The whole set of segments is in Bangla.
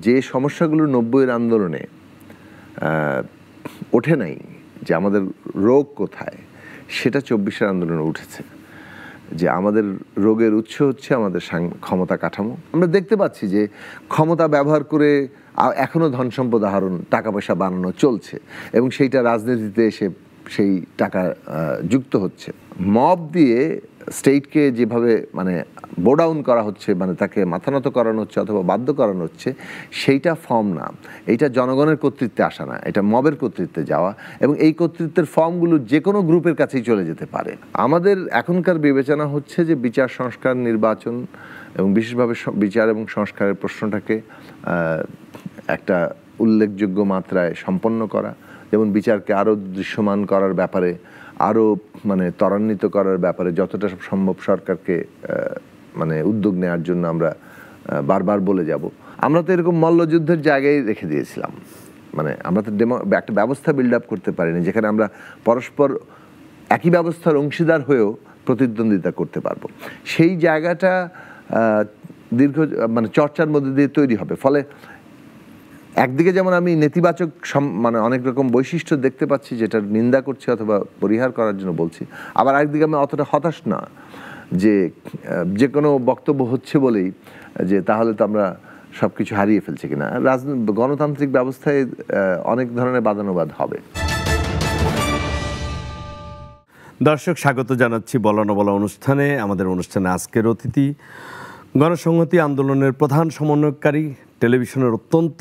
যে সমস্যাগুলো 90-এর আন্দোলনে ওঠে নাই, যে আমাদের রোগ কোথায়, সেটা 24-এর আন্দোলনে উঠেছে। যে আমাদের রোগের উৎস হচ্ছে আমাদের ক্ষমতা কাঠামো। আমরা দেখতে পাচ্ছি যে ক্ষমতা ব্যবহার করে এখনও ধন সম্পদ আহরণ, টাকা পয়সা বানানো চলছে, এবং সেইটা রাজনীতিতে এসে সেই টাকা যুক্ত হচ্ছে। মব দিয়ে স্টেটকে যেভাবে মানে বো ডাউন করা হচ্ছে, মানে তাকে মাথা নত করানো হচ্ছে অথবা বাধ্য করানো হচ্ছে, সেইটা ফর্ম না, এইটা জনগণের কর্তৃত্বে আসা না, এটা মবের কর্তৃত্বে যাওয়া, এবং এই কর্তৃত্বের ফর্মগুলো যে কোনো গ্রুপের কাছেই চলে যেতে পারে। আমাদের এখনকার বিবেচনা হচ্ছে যে বিচার সংস্কার, নির্বাচন এবং বিশেষভাবে বিচার এবং সংস্কারের প্রশ্নটাকে একটা উল্লেখযোগ্য মাত্রায় সম্পন্ন করা, যেমন বিচারকে আরও দৃশ্যমান করার ব্যাপারে, আরও মানে ত্বরান্বিত করার ব্যাপারে যতটা সম্ভব সরকারকে মানে উদ্যোগ নেওয়ার জন্য আমরা বারবার বলে যাব। আমরা তো এরকম মল্লযুদ্ধের জায়গায় রেখে দিয়েছিলাম, মানে আমরা তো একটা ব্যবস্থা বিল্ড আপ করতে পারিনি যেখানে আমরা পরস্পর একই ব্যবস্থার অংশীদার হয়েও প্রতিদ্বন্দ্বিতা করতে পারবো। সেই জায়গাটা দীর্ঘ মানে চর্চার মধ্যে দিয়ে তৈরি হবে। ফলে একদিকে যেমন আমি নেতিবাচক মানে অনেক রকম বৈশিষ্ট্য দেখতে পাচ্ছি যেটার নিন্দা করছি অথবা পরিহার করার জন্য বলছি, আবার একদিকে আমি অতটা হতাশ না যে কোনো বক্তব্য হচ্ছে বলেই যে তাহলে তো আমরা সব কিছু হারিয়ে ফেলছি কিনা। গণতান্ত্রিক ব্যবস্থায় অনেক ধরনের বাদানুবাদ হবে। দর্শক, স্বাগত জানাচ্ছি বলা না বলা অনুষ্ঠানে। আমাদের অনুষ্ঠানে আজকের অতিথি গণসংহতি আন্দোলনের প্রধান সমন্বয়কারী, টেলিভিশনের অত্যন্ত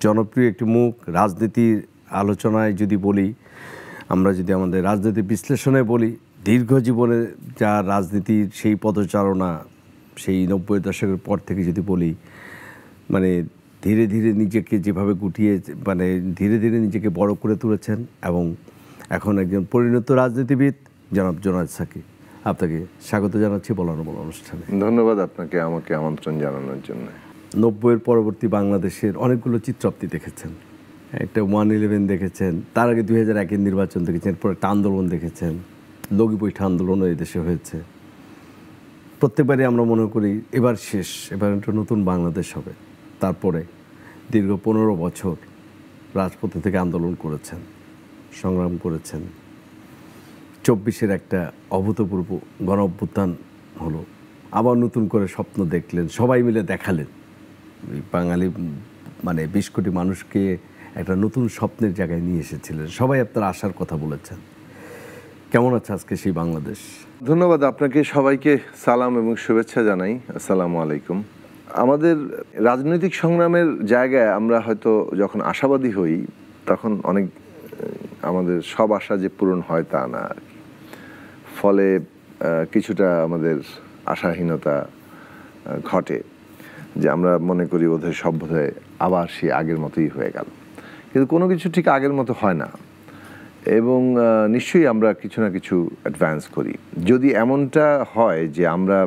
জনপ্রিয় একটি মুখ। রাজনীতির আলোচনায় যদি বলি, আমরা যদি আমাদের রাজনীতি বিশ্লেষণে বলি, দীর্ঘ জীবনে যা রাজনীতির সেই পদচারণা, সেই 90-এর দশকের পর থেকে যদি বলি, মানে ধীরে ধীরে নিজেকে যেভাবে গুটিয়ে মানে ধীরে ধীরে নিজেকে বড় করে তুলেছেন, এবং এখন একজন পরিণত রাজনীতিবিদ জনাব জোনায়েদ সাকি। আপনাকে স্বাগত জানাচ্ছি বলা না বলা অনুষ্ঠানে। ধন্যবাদ আপনাকে আমাকে আমন্ত্রণ জানানোর জন্য। 90-এর পরবর্তী বাংলাদেশের অনেকগুলো চিত্র আপনি দেখেছেন। একটা 1/11 দেখেছেন, তার আগে 2001-এর নির্বাচন দেখেছেন, এরপর একটা আন্দোলন দেখেছেন, লগি বৈঠা আন্দোলনও এই দেশে হয়েছে। প্রত্যেকবারই আমরা মনে করি এবার শেষ, এবার একটা নতুন বাংলাদেশ হবে। তারপরে দীর্ঘ 15 বছর রাজপথে থেকে আন্দোলন করেছেন, সংগ্রাম করেছেন। 24-এর একটা অভূতপূর্ব গণ অভ্যুত্থান হলো, আবার নতুন করে স্বপ্ন দেখলেন, সবাই মিলে দেখালেন। বাঙালি মানে 20 কোটি মানুষকে একটা নতুন স্বপ্নের জায়গায় নিয়ে এসেছিলেন, সবাই আপনার আশার কথা বলেছেন। কেমন আছে আজকে সেই বাংলাদেশ? ধন্যবাদ আপনাকে, সবাইকে সালাম এবং শুভেচ্ছা জানাই। আসসালামু আলাইকুম। আমাদের রাজনৈতিক সংগ্রামের জায়গায় আমরা হয়তো যখন আশাবাদী হই তখন অনেক আমাদের সব আশা যে পূরণ হয় তা না, ফলে কিছুটা আমাদের আশাহীনতা ঘটে, যে আমরা মনে করি বোধহয় সব বোধহয় আবার সে আগের মতোই হয়ে গেল। কিন্তু কোনো কিছু ঠিক আগের মতো হয় না, এবং নিশ্চয়ই আমরা কিছু না কিছু অ্যাডভান্স করি। যদি এমনটা হয় যে আমরা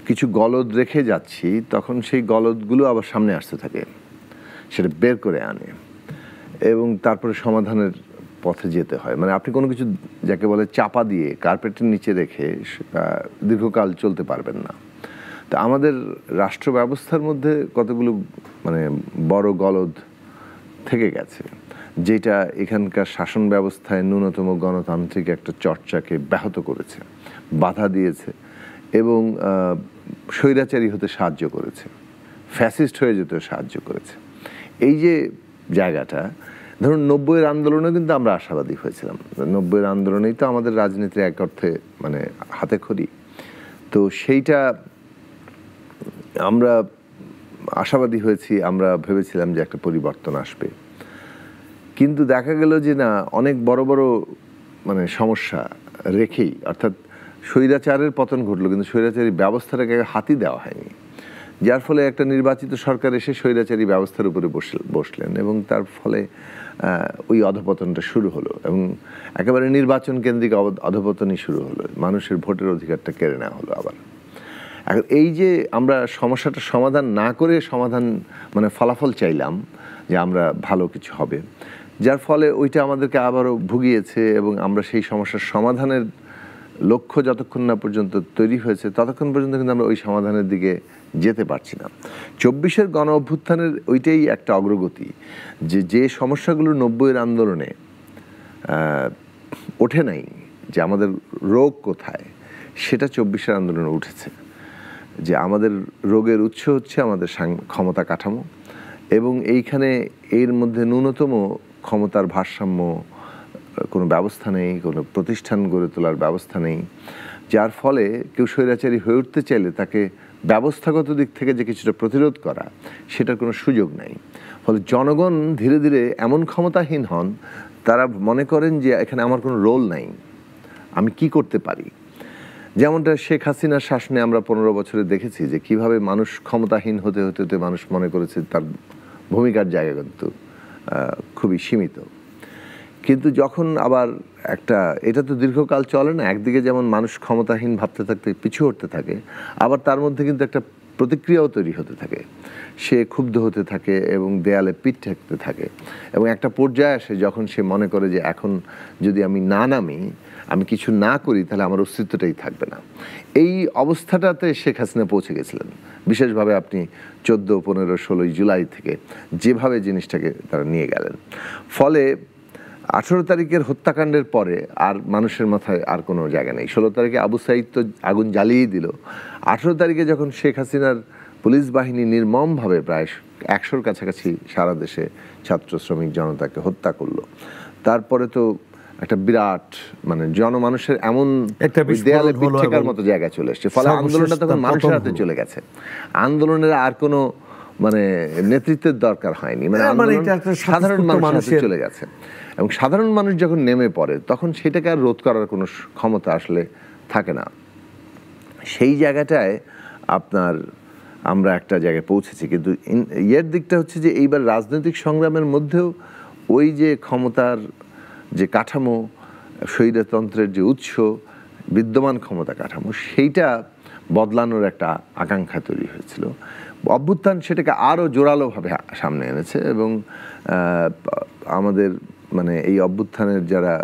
কিছু গলদ রেখে যাচ্ছি, তখন সেই গলদগুলো আবার সামনে আসতে থাকে, সেটা বের করে আনে এবং তারপরে সমাধানের পথে যেতে হয়। মানে আপনি কোনো কিছু যাকে বলে চাপা দিয়ে কার্পেটের নিচে রেখে দীর্ঘকাল চলতে পারবেন না। তো আমাদের রাষ্ট্র ব্যবস্থার মধ্যে কতগুলো মানে বড় গলদ থেকে গেছে, যেটা এখানকার শাসন ব্যবস্থায় ন্যূনতম গণতান্ত্রিক একটা চর্চাকে ব্যাহত করেছে, বাধা দিয়েছে এবং স্বৈরাচারী হতে সাহায্য করেছে, ফ্যাসিস্ট হয়ে যেতে সাহায্য করেছে। এই যে জায়গাটা, ধরুন 90-এর আন্দোলনে কিন্তু আমরা আশাবাদী হয়েছিলাম। 90-এর আন্দোলনেই তো আমাদের রাজনীতির এক অর্থে মানে হাতে খড়ি। তো সেইটা আমরা আশাবাদী হয়েছি, আমরা ভেবেছিলাম যে একটা পরিবর্তন আসবে। কিন্তু দেখা গেল যে না, অনেক বড় বড় মানে সমস্যা রেখেই, অর্থাৎ স্বৈরাচারের পতন ঘটলো কিন্তু স্বৈরাচারী ব্যবস্থাটাকে হাতি দেওয়া হয়নি, যার ফলে একটা নির্বাচিত সরকার এসে স্বৈরাচারী ব্যবস্থার উপরে বসলেন এবং তার ফলে ওই অধঃপতনটা শুরু হলো এবং একেবারে নির্বাচন কেন্দ্রিক অধঃপতনই শুরু হলো, মানুষের ভোটের অধিকারটা কেড়ে নেওয়া হলো আবার। এখন এই যে আমরা সমস্যাটা সমাধান না করে সমাধান মানে ফলাফল চাইলাম যে আমরা ভালো কিছু হবে, যার ফলে ওইটা আমাদেরকে আবারও ভুগিয়েছে এবং আমরা সেই সমস্যার সমাধানের লক্ষ্য যতক্ষণ না পর্যন্ত তৈরি হয়েছে ততক্ষণ পর্যন্ত কিন্তু আমরা ওই সমাধানের দিকে যেতে পারছি না। 24-এর গণ অভ্যুত্থানের ওইটাই একটা অগ্রগতি, যে সমস্যাগুলো 90-এর আন্দোলনে ওঠে নাই, যে আমাদের রোগ কোথায়, সেটা 24-এর আন্দোলনে উঠেছে। যে আমাদের রোগের উৎস হচ্ছে আমাদের ক্ষমতা কাঠামো, এবং এইখানে এর মধ্যে ন্যূনতম ক্ষমতার ভারসাম্য কোনো ব্যবস্থা নেই, কোনো প্রতিষ্ঠান গড়ে তোলার ব্যবস্থা নেই, যার ফলে কেউ স্বৈরাচারী হয়ে উঠতে চাইলে তাকে ব্যবস্থাগত দিক থেকে যে কিছুটা প্রতিরোধ করা, সেটার কোনো সুযোগ নাই। ফলে জনগণ ধীরে ধীরে এমন ক্ষমতাহীন হন, তারা মনে করেন যে এখানে আমার কোনো রোল নাই, আমি কি করতে পারি। যেমনটা শেখ হাসিনার শাসনে আমরা 15 বছরে দেখেছি যে কিভাবে মানুষ ক্ষমতাহীন হতে হতে হতে মানুষ মনে করেছে তার ভূমিকার জায়গা কিন্তু খুবই সীমিত। কিন্তু যখন আবার এটা তো দীর্ঘকাল চলে না, একদিকে যেমন মানুষ ক্ষমতাহীন ভাবতে থাকতে পিছু হটতে থাকে, আবার তার মধ্যে কিন্তু একটা প্রতিক্রিয়াও তৈরি হতে থাকে, সে ক্ষুব্ধ হতে থাকে এবং দেয়ালে পিঠ ঠেকতে থাকে, এবং একটা পর্যায়ে আসে যখন সে মনে করে যে এখন যদি আমি না নামি, আমি কিছু না করি, তাহলে আমার অস্তিত্বটাই থাকবে না। এই অবস্থাটাতে শেখ হাসিনা পৌঁছে গেছিলেন। বিশেষভাবে আপনি 14, 15, 16 জুলাই থেকে যেভাবে জিনিসটাকে তারা নিয়ে গেলেন, ফলে 18 তারিখের হত্যাকাণ্ডের পরে আর মানুষের মাথায় আর কোনো জায়গা নেই। 16 তারিখে আবু সাঈদ তো আগুন জ্বালিয়েই দিল। 18 তারিখে যখন শেখ হাসিনার পুলিশ বাহিনী নির্মমভাবে প্রায় 100-র কাছাকাছি সারা দেশে ছাত্র শ্রমিক জনতাকে হত্যা করলো, তারপরে তো একটা বিরাট জনমানুষের এমন দেয়ালে পিঠ ঠেকার মতো জায়গা চলে এসছে। ফলে আন্দোলনটা তখন মানুষের হাতে চলে গেছে। আন্দোলনের আর কোনো নেতৃত্বের দরকার হয়নি, সাধারণ মানুষের হাতে চলে গেছে। এবং সাধারণ মানুষ যখন নেমে পড়ে তখন সেটাকে আর রোধ করার কোনো ক্ষমতা আসলে থাকে না। সেই জায়গাটায় আমরা একটা জায়গায় পৌঁছেছি। কিন্তু এর দিকটা হচ্ছে যে এইবার রাজনৈতিক সংগ্রামের মধ্যেও ওই যে ক্ষমতার যে কাঠামো, স্বৈরতন্ত্রের যে উৎস, বিদ্যমান ক্ষমতা কাঠামো, সেইটা বদলানোর একটা আকাঙ্ক্ষা তৈরি হয়েছিল। অভ্যুত্থান সেটাকে আরও জোরালোভাবে সামনে এনেছে, এবং আমাদের এই অভ্যুত্থানের যারা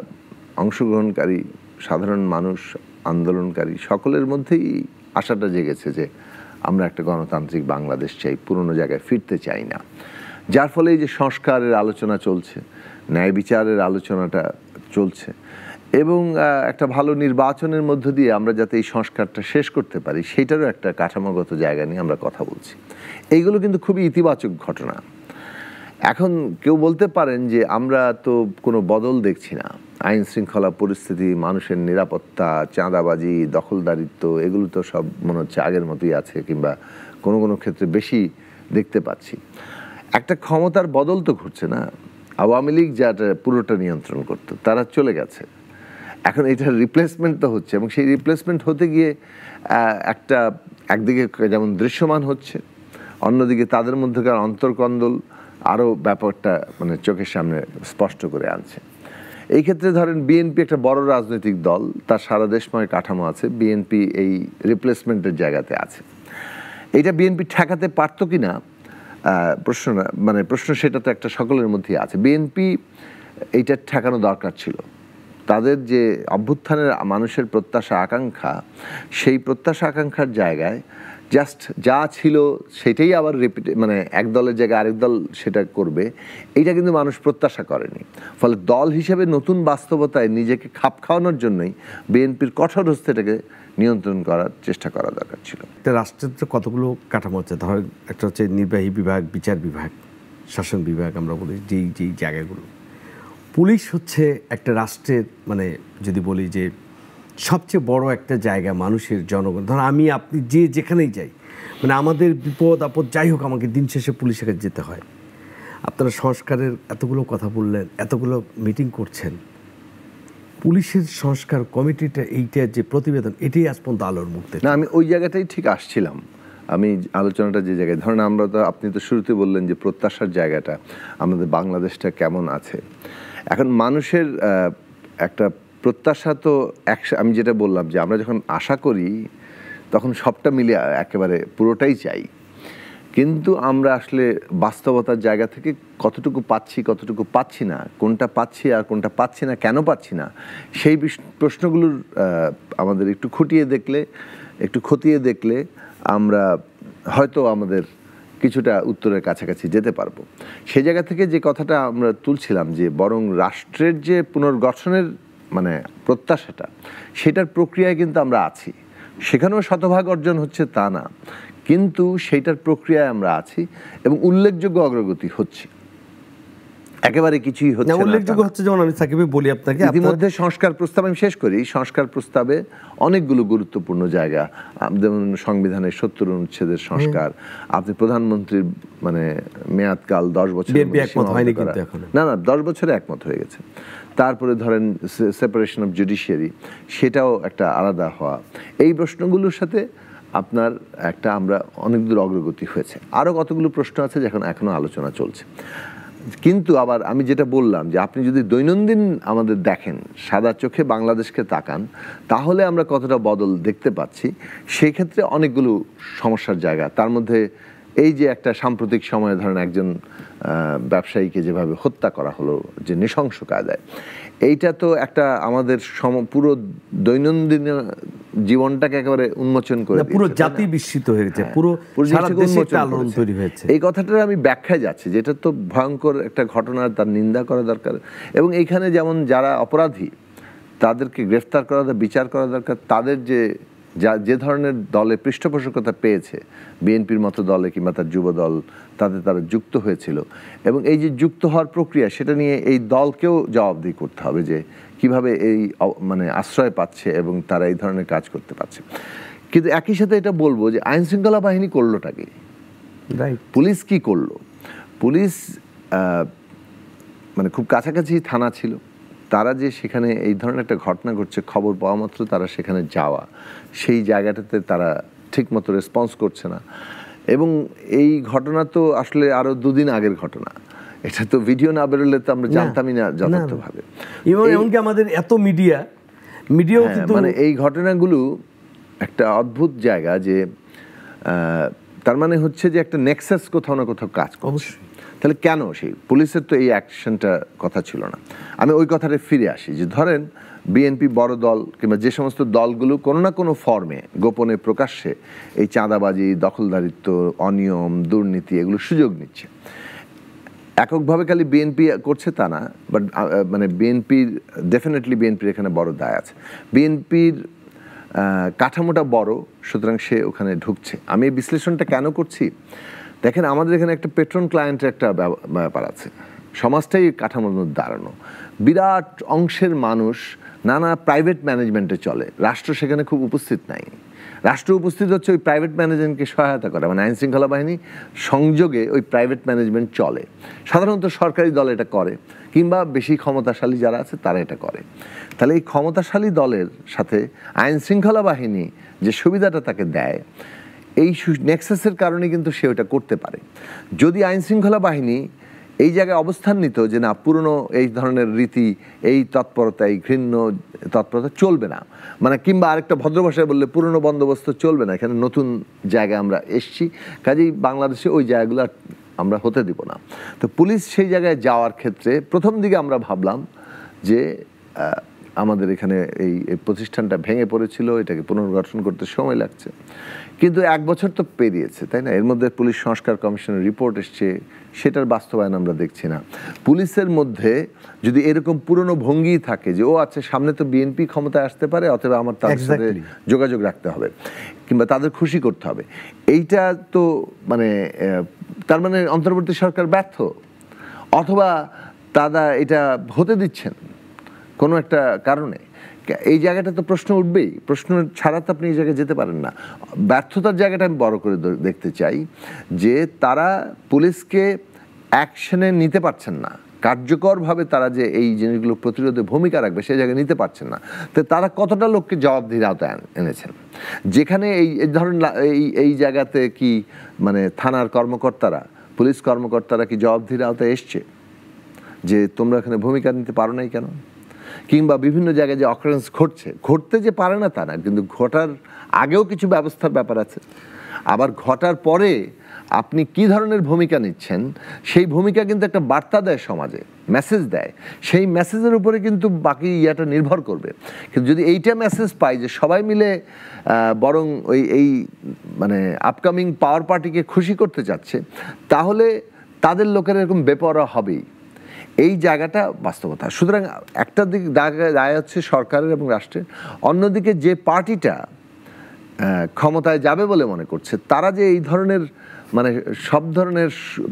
অংশগ্রহণকারী সাধারণ মানুষ, আন্দোলনকারী, সকলের মধ্যেই আশাটা জেগেছে যে আমরা একটা গণতান্ত্রিক বাংলাদেশ চাই, পুরনো জায়গায় ফিরতে চাই না। যার ফলে এই যে সংস্কারের আলোচনা চলছে, ন্যায় বিচারের আলোচনাটা চলছে, এবং একটা ভালো নির্বাচনের মধ্য দিয়ে আমরা যাতে এই সংস্কারটা শেষ করতে পারি, সেইটারও একটা কাঠামোগত জায়গা নিয়ে আমরা কথা বলছি। এইগুলো কিন্তু খুবই ইতিবাচক ঘটনা। এখন কেউ বলতে পারেন যে আমরা তো কোনো বদল দেখছি না, আইন শৃঙ্খলা পরিস্থিতি, মানুষের নিরাপত্তা, চাঁদাবাজি, দখলদারিত্ব, এগুলো তো সব মনে হচ্ছে আগের মতোই আছে, কিংবা কোনো কোনো ক্ষেত্রে বেশি দেখতে পাচ্ছি। একটা ক্ষমতার বদল তো ঘটছে না। আওয়ামী লীগ যারা পুরোটা নিয়ন্ত্রণ করতো তারা চলে গেছে, এখন এটার রিপ্লেসমেন্ট তো হচ্ছে, এবং সেই রিপ্লেসমেন্ট হতে গিয়ে একদিকে যেমন দৃশ্যমান হচ্ছে, অন্যদিকে তাদের মধ্যকার অন্তর্কন্দল আরও ব্যাপারটা চোখের সামনে স্পষ্ট করে আনছে। এই ক্ষেত্রে ধরেন বিএনপি একটা বড় রাজনৈতিক দল, তার সারা দেশময় কাঠামো আছে, বিএনপি এই রিপ্লেসমেন্টের জায়গাতে আছে। এইটা বিএনপি ঠেকাতে পারতো কি না প্রশ্ন না, প্রশ্ন সেটা তো একটা সকলের মধ্যেই আছে। বিএনপি এইটা ঠেকানো দরকার ছিল। তাদের যে অভ্যুত্থানের মানুষের প্রত্যাশা আকাঙ্ক্ষা, সেই প্রত্যাশা আকাঙ্ক্ষার জায়গায় জাস্ট যা ছিল সেটাই আবার এক দলের জায়গায় আরেক দল সেটা করবে, এইটা কিন্তু মানুষ প্রত্যাশা করেনি। ফলে দল হিসেবে নতুন বাস্তবতায় নিজেকে খাপ খাওয়ানোর জন্যই বিএনপির কঠোর হস্তে এটাকে নিয়ন্ত্রণ করার চেষ্টা করা দরকার ছিল। একটা রাষ্ট্রের তো কতগুলো কাঠামো হচ্ছে, ধরেন একটা হচ্ছে নির্বাহী বিভাগ, বিচার বিভাগ, শাসন বিভাগ, আমরা বলি যেই জায়গাগুলো। পুলিশ হচ্ছে একটা রাষ্ট্রের যদি বলি যে সবচেয়ে বড় একটা জায়গা মানুষের, জনগণ, ধরুন আমি আপনি যেখানেই যাই, আমাদের বিপদ আপদ যাই হোক, আমাকে দিন শেষে পুলিশের কাছে যেতে হয়। আপনারা সংস্কারের এতগুলো কথা বললেন, এতগুলো মিটিং করছেন, পুলিশের সংস্কার কমিটিটা এইটা যে প্রতিবেদন, এটাই আজ পর্যন্ত আলোর মুক্তি না। আমি ওই জায়গাটাই ঠিক আসছিলাম। আমি আলোচনাটা যে জায়গায়, ধরেন আপনি তো শুরুতে বললেন যে প্রত্যাশার জায়গাটা, আমাদের বাংলাদেশটা কেমন আছে। এখন মানুষের একটা প্রত্যাশা তো আমি যেটা বললাম যে আমরা যখন আশা করি তখন সবটা মিলে একেবারে পুরোটাই চাই, কিন্তু আমরা আসলে বাস্তবতার জায়গা থেকে কতটুকু পাচ্ছি কতটুকু পাচ্ছি না, কোনটা পাচ্ছি আর কোনটা পাচ্ছি না, কেন পাচ্ছি না, সেই প্রশ্নগুলোর আমাদের একটু খতিয়ে দেখলে আমরা হয়তো আমাদের কিছুটা উত্তরের কাছাকাছি যেতে পারবো। সেই জায়গা থেকে যে কথাটা আমরা তুলছিলাম যে বরং রাষ্ট্রের যে পুনর্গঠনের মানে প্রত্যাশাটা, সেটার প্রক্রিয়ায় কিন্তু আমরা আছি। সেখানেও শতভাগ অর্জন হচ্ছে তা না, কিন্তু সেইটার প্রক্রিয়ায় আমরা আছি এবং উল্লেখযোগ্য অগ্রগতি হচ্ছে। একেবারে কিছুই হচ্ছে না, উল্লেখযোগ্য হচ্ছে। যেমন আমি সাকিবে বলি আপনাকে, ইতিমধ্যে সংস্কার প্রস্তাব, আমি শেষ করি, সংস্কার প্রস্তাবে অনেকগুলো গুরুত্বপূর্ণ জায়গা, যেমন সংবিধানের 70 অনুচ্ছেদের সংস্কার, আপনি প্রধানমন্ত্রীর মানে মেয়াদকাল 10 বছর, না 10 বছরে একমত হয়ে গেছে। তারপরে ধরেন সেপারেশন অফ জুডিশিয়ারি, সেটাও একটা আলাদা হওয়া, এই প্রশ্নগুলোর সাথে আপনার একটা আমরা অনেক দূর অগ্রগতি হয়েছে। আরও কতগুলো প্রশ্ন আছে যেখানে এখনো আলোচনা চলছে। কিন্তু আবার আমি যেটা বললাম যে আপনি যদি দৈনন্দিন আমাদের দেখেন, সাদা চোখে বাংলাদেশকে তাকান, তাহলে আমরা কতটা বদল দেখতে পাচ্ছি। সেই ক্ষেত্রে অনেকগুলো সমস্যার জায়গা, তার মধ্যে এই যে একটা সাম্প্রতিক সময়ে ধরেন একজন ব্যবসায়ীকে যেভাবে হত্যা করা হলো যে নৃশংস কায়দায়, এইটা তো একটা আমাদের পুরো দৈনন্দিন জীবনটাকে একেবারে উন্মোচন করে দিয়েছে, পুরো জাতি বিস্মিত হয়ে গেছে, পুরো সারা দেশে একটা আলোড়ন তৈরি হয়েছে। এই কথাটার আমি ব্যাখ্যায় যাচ্ছি, যেটা তো ভয়ঙ্কর একটা ঘটনা, তার নিন্দা করা দরকার। এবং এইখানে যেমন যারা অপরাধী তাদেরকে গ্রেফতার করা, বিচার করা দরকার। তাদের যে ধরনের দলে পৃষ্ঠপোষকতা পেয়েছে, বিএনপির মতো দলে কিংবা তার যুব দল, তারা যুক্ত হয়েছিল, এবং এই যে যুক্ত হওয়ার প্রক্রিয়া, সেটা নিয়ে এই দলকেও জবাবদিহি করতে হবে যে কিভাবে এই মানে আশ্রয় পাচ্ছে এবং তারা এই ধরনের কাজ করতে পারছে। কিন্তু একই সাথে এটা বলবো যে আইন শৃঙ্খলা বাহিনী করলোটা কি, পুলিশ কি করলো? পুলিশ মানে খুব কাছাকাছি থানা ছিল, তারা যে সেখানে এই ধরনের একটা ঘটনা ঘটছে খবর পাওয়া মাত্র তারা সেখানে যাওয়া, সেই জায়গাটাতে তারা ঠিকমতো রেসপন্স করছে না। এবং এই ঘটনা তো আসলে আরো 2 দিন আগের ঘটনা, এটা তো ভিডিও না বেরোলে তো আমরা জানতামই না যথার্থভাবে। এমনকি আমাদের এত মিডিয়াও কিন্তু মানে এই ঘটনাগুলো একটা অদ্ভুত জায়গা যে তার মানে হচ্ছে যে একটা নেক্সাস কোথাও না কোথাও কাজ করছে। তাহলে কেন সেই পুলিশের তো এই অ্যাকশনটা কথা ছিল না। আমি ওই কথাটা ফিরে আসি যে ধরেন বিএনপি বড় দল কিংবা যে সমস্ত দলগুলো কোনো না কোনো ফর্মে গোপনে প্রকাশ্যে এই চাঁদাবাজি, দখলদারিত্ব, অনিয়ম, দুর্নীতি এগুলো সুযোগ নিচ্ছে। এককভাবে খালি বিএনপি করছে তা না, বাট মানে ডেফিনেটলি বিএনপির এখানে বড় দায় আছে। বিএনপির কাঠামোটা বড়, সুতরাং সে ওখানে ঢুকছে। আমি এই বিশ্লেষণটা কেন করছি, দেখেন আমাদের এখানে একটা পেট্রন ক্লায়েন্টের একটা ব্যাপার আছে, সমাজটাই কাঠামোর মধ্যে দাঁড়ানো। বিরাট অংশের মানুষ নানা প্রাইভেট ম্যানেজমেন্টে চলে, রাষ্ট্র সেখানে খুব উপস্থিত নাই। রাষ্ট্র উপস্থিত হচ্ছে ওই প্রাইভেট ম্যানেজমেন্টকে সহায়তা করে, মানে আইন শৃঙ্খলা বাহিনী সংযোগে ওই প্রাইভেট ম্যানেজমেন্ট চলে। সাধারণত সরকারি দল এটা করে, কিংবা বেশি ক্ষমতাশালী যারা আছে তারা এটা করে। তাহলে এই ক্ষমতাশালী দলের সাথে আইন শৃঙ্খলা বাহিনী যে সুবিধাটা তাকে দেয়, এই নেক্সাসের কারণে কিন্তু সে ওটা করতে পারে। যদি আইন শৃঙ্খলা বাহিনী এই জায়গায় অবস্থান নিত যে না, পুরনো এই ধরনের রীতি, এই তৎপরতা, এই ঘৃণ্য তৎপরতা চলবে না, মানে কিংবা আরেকটা ভদ্র ভাষায় বললে পুরনো বন্দোবস্ত চলবে না, এখানে নতুন জায়গায় আমরা এসছি, কাজেই বাংলাদেশে ওই জায়গাগুলো আমরা হতে দিব না। তো পুলিশ সেই জায়গায় যাওয়ার ক্ষেত্রে প্রথম দিকে আমরা ভাবলাম যে আমাদের এখানে এই প্রতিষ্ঠানটা ভেঙে পড়েছিল, এটাকে পুনর্গঠন করতে সময় লাগছে, কিন্তু 1 বছর তো পেরিয়েছে, তাই না? এর মধ্যে পুলিশ সংস্কার কমিশনের রিপোর্ট এসছে, সেটার বাস্তবায়ন আমরা দেখছি না। পুলিশের মধ্যে যদি এরকম পুরনো ভঙ্গি থাকে যে ও আচ্ছা, সামনে তো বিএনপি ক্ষমতায় আসতে পারে, অথবা আমার তাদের সাথে যোগাযোগ রাখতে হবে কিংবা তাদের খুশি করতে হবে, এইটা তো মানে তার মানে অন্তর্বর্তী সরকার ব্যর্থ, অথবা তারা এটা হতে দিচ্ছেন কোনো একটা কারণে। এই জায়গাটা তো প্রশ্ন উঠবেই, প্রশ্ন ছাড়া তো আপনি এই জায়গায় যেতে পারেন না। ব্যর্থতার জায়গাটা আমি বড় করে দেখতে চাই যে তারা পুলিশকে অ্যাকশনে নিতে পারছেন না, কার্যকরভাবে তারা যে এই জিনিসগুলো প্রতিরোধে ভূমিকা রাখবে সেই জায়গায় নিতে পারছেন না। তো তারা কতটা লোককে জবাবদিহির আওতায় এনেছেন, যেখানে এই ধরুন এই জায়গাতে কি মানে থানার কর্মকর্তারা, পুলিশ কর্মকর্তারা কি জবাবদিহির আওতায় এসছে যে তোমরা এখানে ভূমিকা নিতে পারো নাই কেন? কিংবা বিভিন্ন জায়গায় যে অকারেন্স ঘটতে যে পারে না তা না, কিন্তু ঘটার আগেও কিছু ব্যবস্থার ব্যাপার আছে, আবার ঘটার পরে আপনি কি ধরনের ভূমিকা নিচ্ছেন সেই ভূমিকা কিন্তু একটা বার্তা দেয় সমাজে, মেসেজ দেয়। সেই মেসেজের উপরে কিন্তু বাকি ইয়াটা নির্ভর করবে। কিন্তু যদি এইটা মেসেজ পাই যে সবাই মিলে বরং এই মানে আপকামিং পাওয়ার পার্টিকে খুশি করতে চাচ্ছে, তাহলে তাদের লোকেরা এরকম বেপরোয়া হবেই। এই জায়গাটা বাস্তবতা। সুতরাং একটা দিক দায় হচ্ছে সরকারের এবং রাষ্ট্রের, অন্যদিকে যে পার্টিটা ক্ষমতায় যাবে বলে মনে করছে তারা যে এই ধরনের মানে সব ধরনের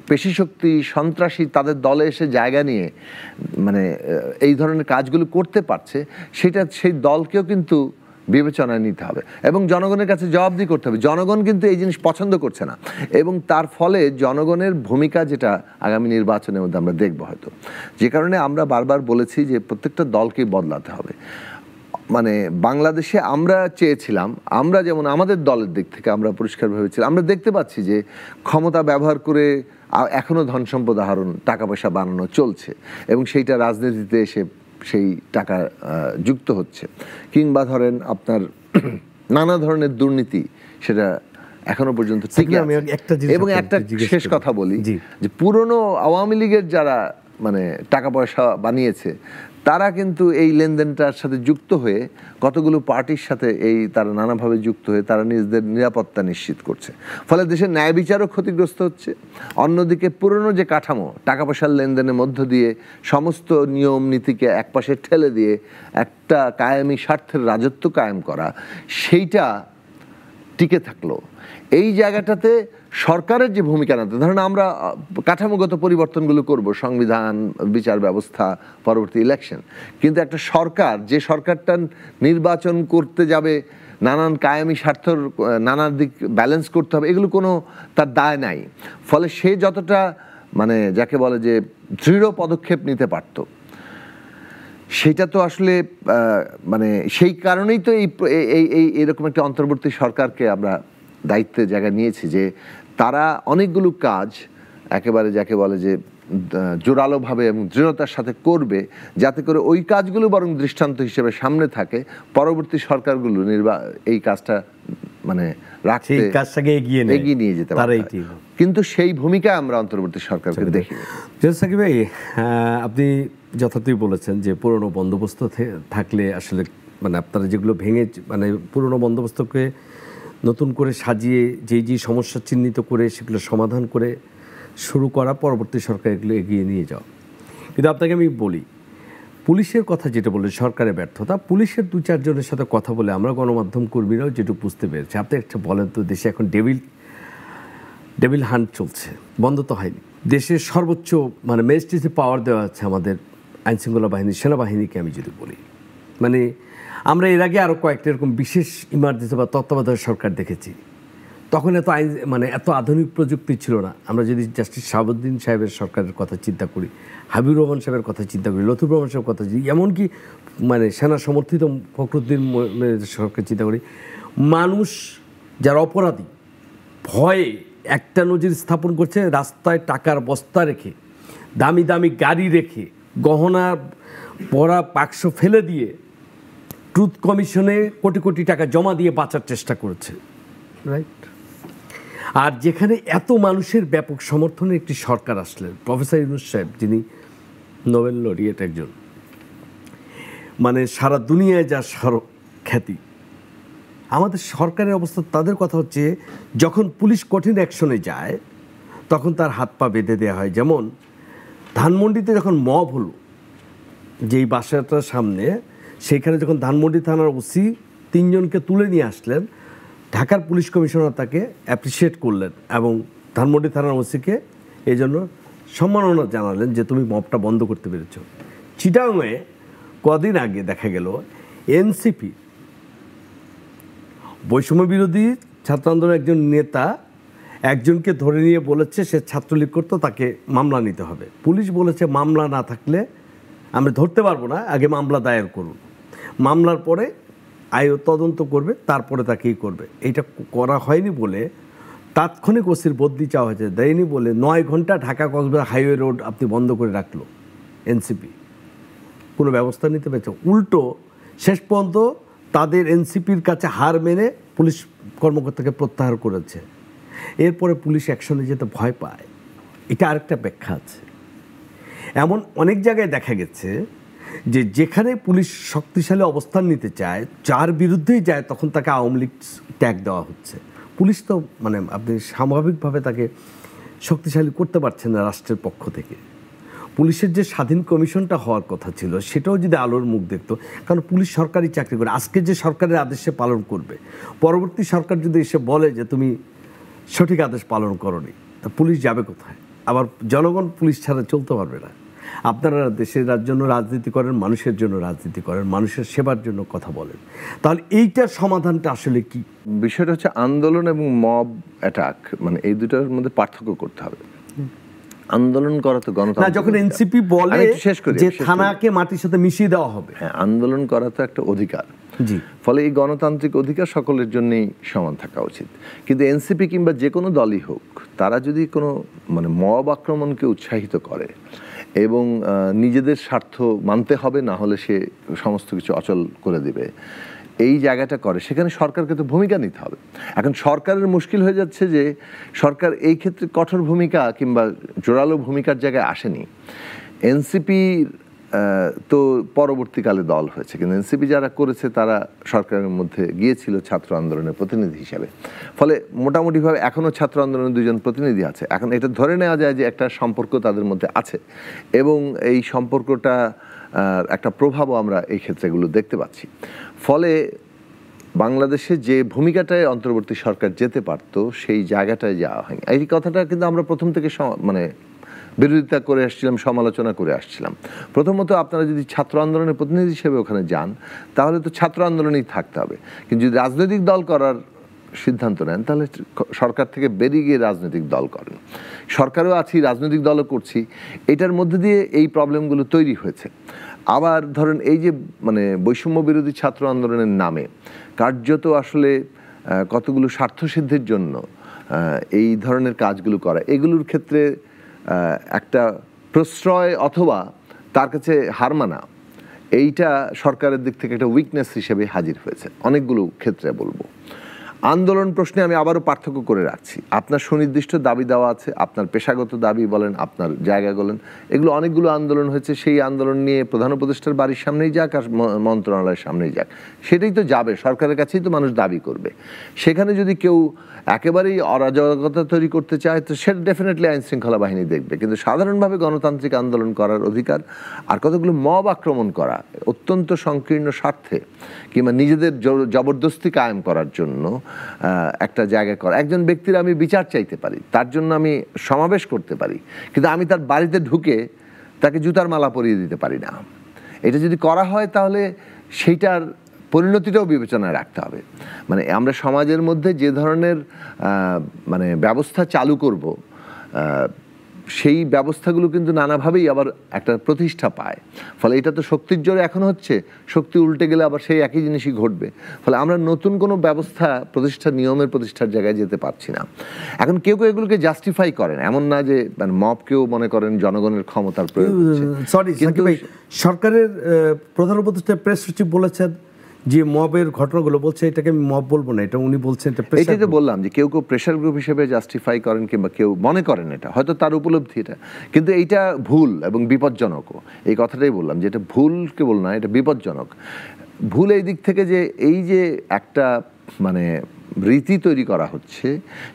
পেশি শক্তি সন্ত্রাসী তাদের দলে এসে জায়গা নিয়ে মানে এই ধরনের কাজগুলো করতে পারছে, সেটা সেই দলকেও কিন্তু বিবেচনায় নিতে হবে এবং জনগণের কাছে জবাবদিহি করতে হবে। জনগণ কিন্তু এই জিনিস পছন্দ করছে না এবং তার ফলে জনগণের ভূমিকা যেটা আগামী নির্বাচনের মধ্যে আমরা দেখব হয়তো, যে কারণে আমরা বারবার বলেছি যে প্রত্যেকটা দলকেই বদলাতে হবে। মানে বাংলাদেশে আমরা চেয়েছিলাম, আমরা যেমন আমাদের দলের দিক থেকে আমরা পরিষ্কার ভেবেছিলাম, আমরা দেখতে পাচ্ছি যে ক্ষমতা ব্যবহার করে এখনও ধন সম্পদ আহরণ, টাকা পয়সা বানানো চলছে এবং সেইটা রাজনীতিতে এসে সেই টাকা যুক্ত হচ্ছে, কিংবা ধরেন আপনার নানা ধরনের দুর্নীতি সেটা এখনো পর্যন্ত টিকে আছে। এবং একটা শেষ কথা বলি যে পুরনো আওয়ামী লীগের যারা মানে টাকা পয়সা বানিয়েছে তারা কিন্তু এই লেনদেনটার সাথে যুক্ত হয়ে কতগুলো পার্টির সাথে তারা নানাভাবে যুক্ত হয়ে তারা নিজেদের নিরাপত্তা নিশ্চিত করছে, ফলে দেশের ন্যায় বিচারও ক্ষতিগ্রস্ত হচ্ছে। অন্যদিকে পুরনো যে কাঠামো টাকা পয়সার লেনদেনের মধ্য দিয়ে সমস্ত নিয়ম নীতিকে একপাশে ঠেলে দিয়ে একটা কায়েমি স্বার্থের রাজত্ব কায়েম করা, সেইটা টিকে থাকলো। এই জায়গাটাতে সরকারের যে ভূমিকা না, ধরেন আমরা কাঠামোগত পরিবর্তনগুলো করব, সংবিধান, বিচার ব্যবস্থা, পরবর্তী ইলেকশন, কিন্তু একটা সরকার যে সরকারটা নির্বাচন করতে যাবে নানান কায়েমি স্বার্থর নানা দিক ব্যালেন্স করতে হবে, এগুলো কোনো তার দায় নাই। ফলে সে যতটা মানে যাকে বলে যে দৃঢ় পদক্ষেপ নিতে পারত, সেটা তো আসলে মানে সেই কারণেই তো এরকম একটা অন্তর্বর্তী সরকারকে আমরা দায়িত্বের জায়গা নিয়েছি যে তারা অনেকগুলো কাজ একেবারে যাকে বলে যে জোরালোভাবে এবং দৃঢ়তার সাথে করবে, যাতে করে ওই কাজগুলো বরং দৃষ্টান্ত হিসেবে সামনে থাকে, পরবর্তী সরকারগুলো এই কাজটা মানে রাখতে এগিয়ে নিয়ে যেতে পারে। কিন্তু সেই ভূমিকা আমরা অন্তর্বর্তী সরকারকে দেখি। সাকিব ভাই, আপনি যথার্থই বলেছেন যে পুরনো বন্দোবস্ত থাকলে আসলে মানে আপনারা যেগুলো ভেঙে মানে পুরনো বন্দোবস্তকে নতুন করে সাজিয়ে যেই সমস্যা চিহ্নিত করে সেগুলো সমাধান করে শুরু করা, পরবর্তী সরকার এগুলো এগিয়ে নিয়ে যাওয়া। কিন্তু আপনাকে আমি বলি, পুলিশের কথা যেটা বললেন সরকারের ব্যর্থতা, পুলিশের 2-4 জনের সাথে কথা বলে আমরা গণমাধ্যম কর্মীরাও যেটুকু বুঝতে পেরেছি। আপনি একটা বলেন তো, দেশে এখন ডেভিল হান্ট চলছে, বন্ধ তো হয়নি। দেশের সর্বোচ্চ মানে ম্যাজিস্ট্রেসি পাওয়ার দেওয়া আছে আমাদের আইনশৃঙ্খলা বাহিনী, সেনাবাহিনীকে আমি যদি বলি। মানে আমরা এর আগে আরও কয়েকটা এরকম বিশেষ ইমার্জেন্সি বা তত্ত্বাবধায়ক সরকার দেখেছি, তখন এত এত আধুনিক প্রযুক্তি ছিল না। আমরা যদি জাস্টিস শাহাবুদ্দিন সাহেবের সরকারের কথা চিন্তা করি, হাবিবুর রহমান সাহেবের কথা চিন্তা করি, লতিফুর রহমান সাহেবের কথা চিন্তা, এমনকি মানে সেনা সমর্থিত ফখরুদ্দিন সরকার চিন্তা করি, মানুষ যারা অপরাধী ভয়ে একটা নজির স্থাপন করছে, রাস্তায় টাকার বস্তা রেখে, দামি দামি গাড়ি রেখে, গহনা পরা বাক্স ফেলে দিয়ে ট্রুথ কমিশনে কোটি কোটি টাকা জমা দিয়ে বাঁচার চেষ্টা করেছে, রাইট? আর যেখানে এত মানুষের ব্যাপক সমর্থনে একটি সরকার আসলেন, প্রফেসর ইউনূস সাহেব যিনি নোবেল লরিয়েট একজন, মানে সারা দুনিয়ায় যা খ্যাতি, আমাদের সরকারের অবস্থা তাদের কথা হচ্ছে যখন পুলিশ কঠিন অ্যাকশনে যায় তখন তার হাত পা বেঁধে দেওয়া হয়। যেমন ধানমন্ডিতে যখন মব হলো, যেই বাসাটার সামনে, সেইখানে যখন ধানমন্ডি থানার ওসি 3 জনকে তুলে নিয়ে আসলেন, ঢাকার পুলিশ কমিশনার তাকে অ্যাপ্রিসিয়েট করলেন এবং ধানমন্ডি থানার ওসিকে এই জন্য সম্মাননা জানালেন যে তুমি মবটা বন্ধ করতে পেরেছ। চিটাগাংয়ে কদিন আগে দেখা গেল এনসিপি বৈষম্য বিরোধী ছাত্র আন্দোলনের একজন নেতা একজনকে ধরে নিয়ে বলেছে সে ছাত্রলীগ করতো, তাকে মামলা নিতে হবে। পুলিশ বলেছে মামলা না থাকলে আমরা ধরতে পারবো না, আগে মামলা দায়ের করুন, মামলার পরে তদন্ত করবে, তারপরে তাকেই করবে। এইটা করা হয়নি বলে তাৎক্ষণিক ওসির বদলি চাওয়া হয়েছে, দেয়নি বলে 9 ঘন্টা ঢাকা কক্সবাজার হাইওয়ে রোড আপনি বন্ধ করে রাখলো এনসিপি, কোনো ব্যবস্থা নিতে পেরেছে। উল্টো শেষ পর্যন্ত তাদের এনসিপির কাছে হার মেনে পুলিশ কর্মকর্তাকে প্রত্যাহার করেছে। এরপরে পুলিশ অ্যাকশনে যেতে ভয় পায়, এটা আরেকটা ব্যাখ্যা আছে। এমন অনেক জায়গায় দেখা গেছে যে যেখানে পুলিশ শক্তিশালী অবস্থান নিতে চায়, যার বিরুদ্ধেই যায়, তখন তাকে আওয়ামী লীগ ট্যাগ দেওয়া হচ্ছে। পুলিশ তো মানে আপনি স্বাভাবিকভাবে তাকে শক্তিশালী করতে পারছেন না রাষ্ট্রের পক্ষ থেকে। পুলিশের যে স্বাধীন কমিশনটা হওয়ার কথা ছিল সেটাও যদি আলোর মুখ দেখতো, কারণ পুলিশ সরকারি চাকরি করে, আজকে যে সরকারের আদেশে পালন করবে, পরবর্তী সরকার যদি এসে বলে যে তুমি সঠিক আদেশ পালন করনি, তা পুলিশ যাবে কোথায়? আবার জনগণ পুলিশ ছাড়া চলতে পারবে না। আপনারা দেশের জন্য রাজনীতি করেন, মানুষের জন্য রাজনীতি করেন, মানুষের সেবার জন্য কথা বলেন, তাহলে এইটার সমাধানটা আসলে কি? বিষয়টা হচ্ছে আন্দোলন এবং মব অ্যাটাক, মানে এই দুটার মধ্যে পার্থক্য করতে হবে। আন্দোলন করা তো গণতন্ত্র। না, যখন এনসিপি বলে যে থানাকে মাটির সাথে মিশিয়ে দেওয়া হবে, হ্যাঁ, আন্দোলন করা তো একটা অধিকার। জি, ফলে এই গণতান্ত্রিক অধিকার সকলের জন্যই সমান থাকা উচিত। কিন্তু এনসিপি কিংবা যে কোনো দলই হোক, তারা যদি কোনো মানে মব আক্রমণকে উৎসাহিত করে এবং নিজেদের স্বার্থ মানতে হবে, না হলে সে সমস্ত কিছু অচল করে দিবে, এই জায়গাটা করে, সেখানে সরকারকে তো ভূমিকা নিতে হবে। এখন সরকারের মুশকিল হয়ে যাচ্ছে যে সরকার এই ক্ষেত্রে কঠোর ভূমিকা কিংবা জোরালো ভূমিকার জায়গায় আসেনি। এনসিপি তো পরবর্তীকালে দল হয়েছে, কিন্তু এনসিপি যারা করেছে তারা সরকারের মধ্যে গিয়েছিল ছাত্র আন্দোলনের প্রতিনিধি হিসাবে। ফলে মোটামুটিভাবে এখনও ছাত্র আন্দোলনের দুজন প্রতিনিধি আছে। এখন এটা ধরে নেওয়া যায় যে একটা সম্পর্ক তাদের মধ্যে আছে, এবং এই সম্পর্কটা একটা প্রভাবও আমরা এই ক্ষেত্রেগুলো দেখতে পাচ্ছি। ফলে বাংলাদেশে যে ভূমিকাটায় অন্তর্বর্তী সরকার যেতে পারতো সেই জায়গাটায় যাওয়া হয়নি। এই কথাটা কিন্তু আমরা প্রথম থেকে মানে বিরোধিতা করে আসছিলাম, সমালোচনা করে আসছিলাম। প্রথমত আপনারা যদি ছাত্র আন্দোলনের প্রতিনিধি হিসেবে ওখানে যান, তাহলে তো ছাত্র আন্দোলনেই থাকতে হবে। কিন্তু যদি রাজনৈতিক দল করার সিদ্ধান্ত নেন, তাহলে সরকার থেকে বেরিয়ে গিয়ে রাজনৈতিক দল করেন। সরকারও আছি, রাজনৈতিক দলও করছি, এটার মধ্যে দিয়ে এই প্রবলেমগুলো তৈরি হয়েছে। আবার ধরেন এই যে মানে বৈষম্য বিরোধী ছাত্র আন্দোলনের নামে কার্যত আসলে কতগুলো স্বার্থসিদ্ধির জন্য এই ধরনের কাজগুলো করা, এগুলোর ক্ষেত্রে একটা প্রশ্রয় অথবা তার কাছে হার মানা, এইটা সরকারের দিক থেকে একটা উইকনেস হিসেবে হাজির হয়েছে অনেকগুলো ক্ষেত্রে বলবো। আন্দোলন প্রশ্নে আমি আবারও পার্থক্য করে রাখছি। আপনার সুনির্দিষ্ট দাবি দেওয়া আছে, আপনার পেশাগত দাবি বলেন, আপনার জায়গা বলেন, এগুলো অনেকগুলো আন্দোলন হয়েছে। সেই আন্দোলন নিয়ে প্রধান উপদেষ্টার বাড়ির সামনেই যাক আর মন্ত্রণালয়ের সামনেই যাক, সেটাই তো যাবে, সরকারের কাছেই তো মানুষ দাবি করবে। সেখানে যদি কেউ একেবারেই অরাজকতা তৈরি করতে চায়, তো সেটা ডেফিনেটলি আইন শৃঙ্খলা বাহিনী দেখবে। কিন্তু সাধারণভাবে গণতান্ত্রিক আন্দোলন করার অধিকার আর কতগুলো মব আক্রমণ করা অত্যন্ত সংকীর্ণ স্বার্থে কিংবা নিজেদের জবরদস্তি কায়েম করার জন্য একটা জায়গা করা। একজন ব্যক্তির আমি বিচার চাইতে পারি, তার জন্য আমি সমাবেশ করতে পারি, কিন্তু আমি তার বাড়িতে ঢুকে তাকে জুতার মালা পরিয়ে দিতে পারি না। এটা যদি করা হয় তাহলে সেইটার পরিণতিটাও বিবেচনায় রাখতে হবে। মানে আমরা সমাজের মধ্যে যে ধরনের মানে ব্যবস্থা চালু করব, সেই ব্যবস্থাগুলো কিন্তু নানাভাবেই আবার একটা প্রতিষ্ঠা পায়। ফলে এটা তো শক্তির জোরে এখন হচ্ছে, শক্তি উল্টে গেলে আবার সেই একই জিনিসই ঘটবে। ফলে আমরা নতুন কোনো ব্যবস্থা প্রতিষ্ঠা, নিয়মের প্রতিষ্ঠার জায়গায় যেতে পারছি না। এখন কেউ কেউ এগুলোকে জাস্টিফাই করেন, এমন না যে মানে মবকেও মনে করেন জনগণের ক্ষমতার প্রয়োগ হচ্ছে। কিন্তু সরকারের প্রধান উপদেষ্টা প্রেস সচিব বলেছেন যে মবের ঘটনাগুলো, বলছে এটাকে আমি মব বলবো না, এটা উনি বলছেন এটাই তো বললাম যে কেউ কেউ প্রেশার গ্রুপ হিসেবে জাস্টিফাই করেন কিংবা কেউ মনে করেন এটা হয়তো তার উপলব্ধি এটা, কিন্তু এইটা ভুল এবং বিপজ্জনকও। এই কথাটাই বললাম যে এটা ভুল কেবল না, এটা বিপজ্জনক। ভুল এই দিক থেকে যে এই যে একটা মানে রীতি তৈরি করা হচ্ছে,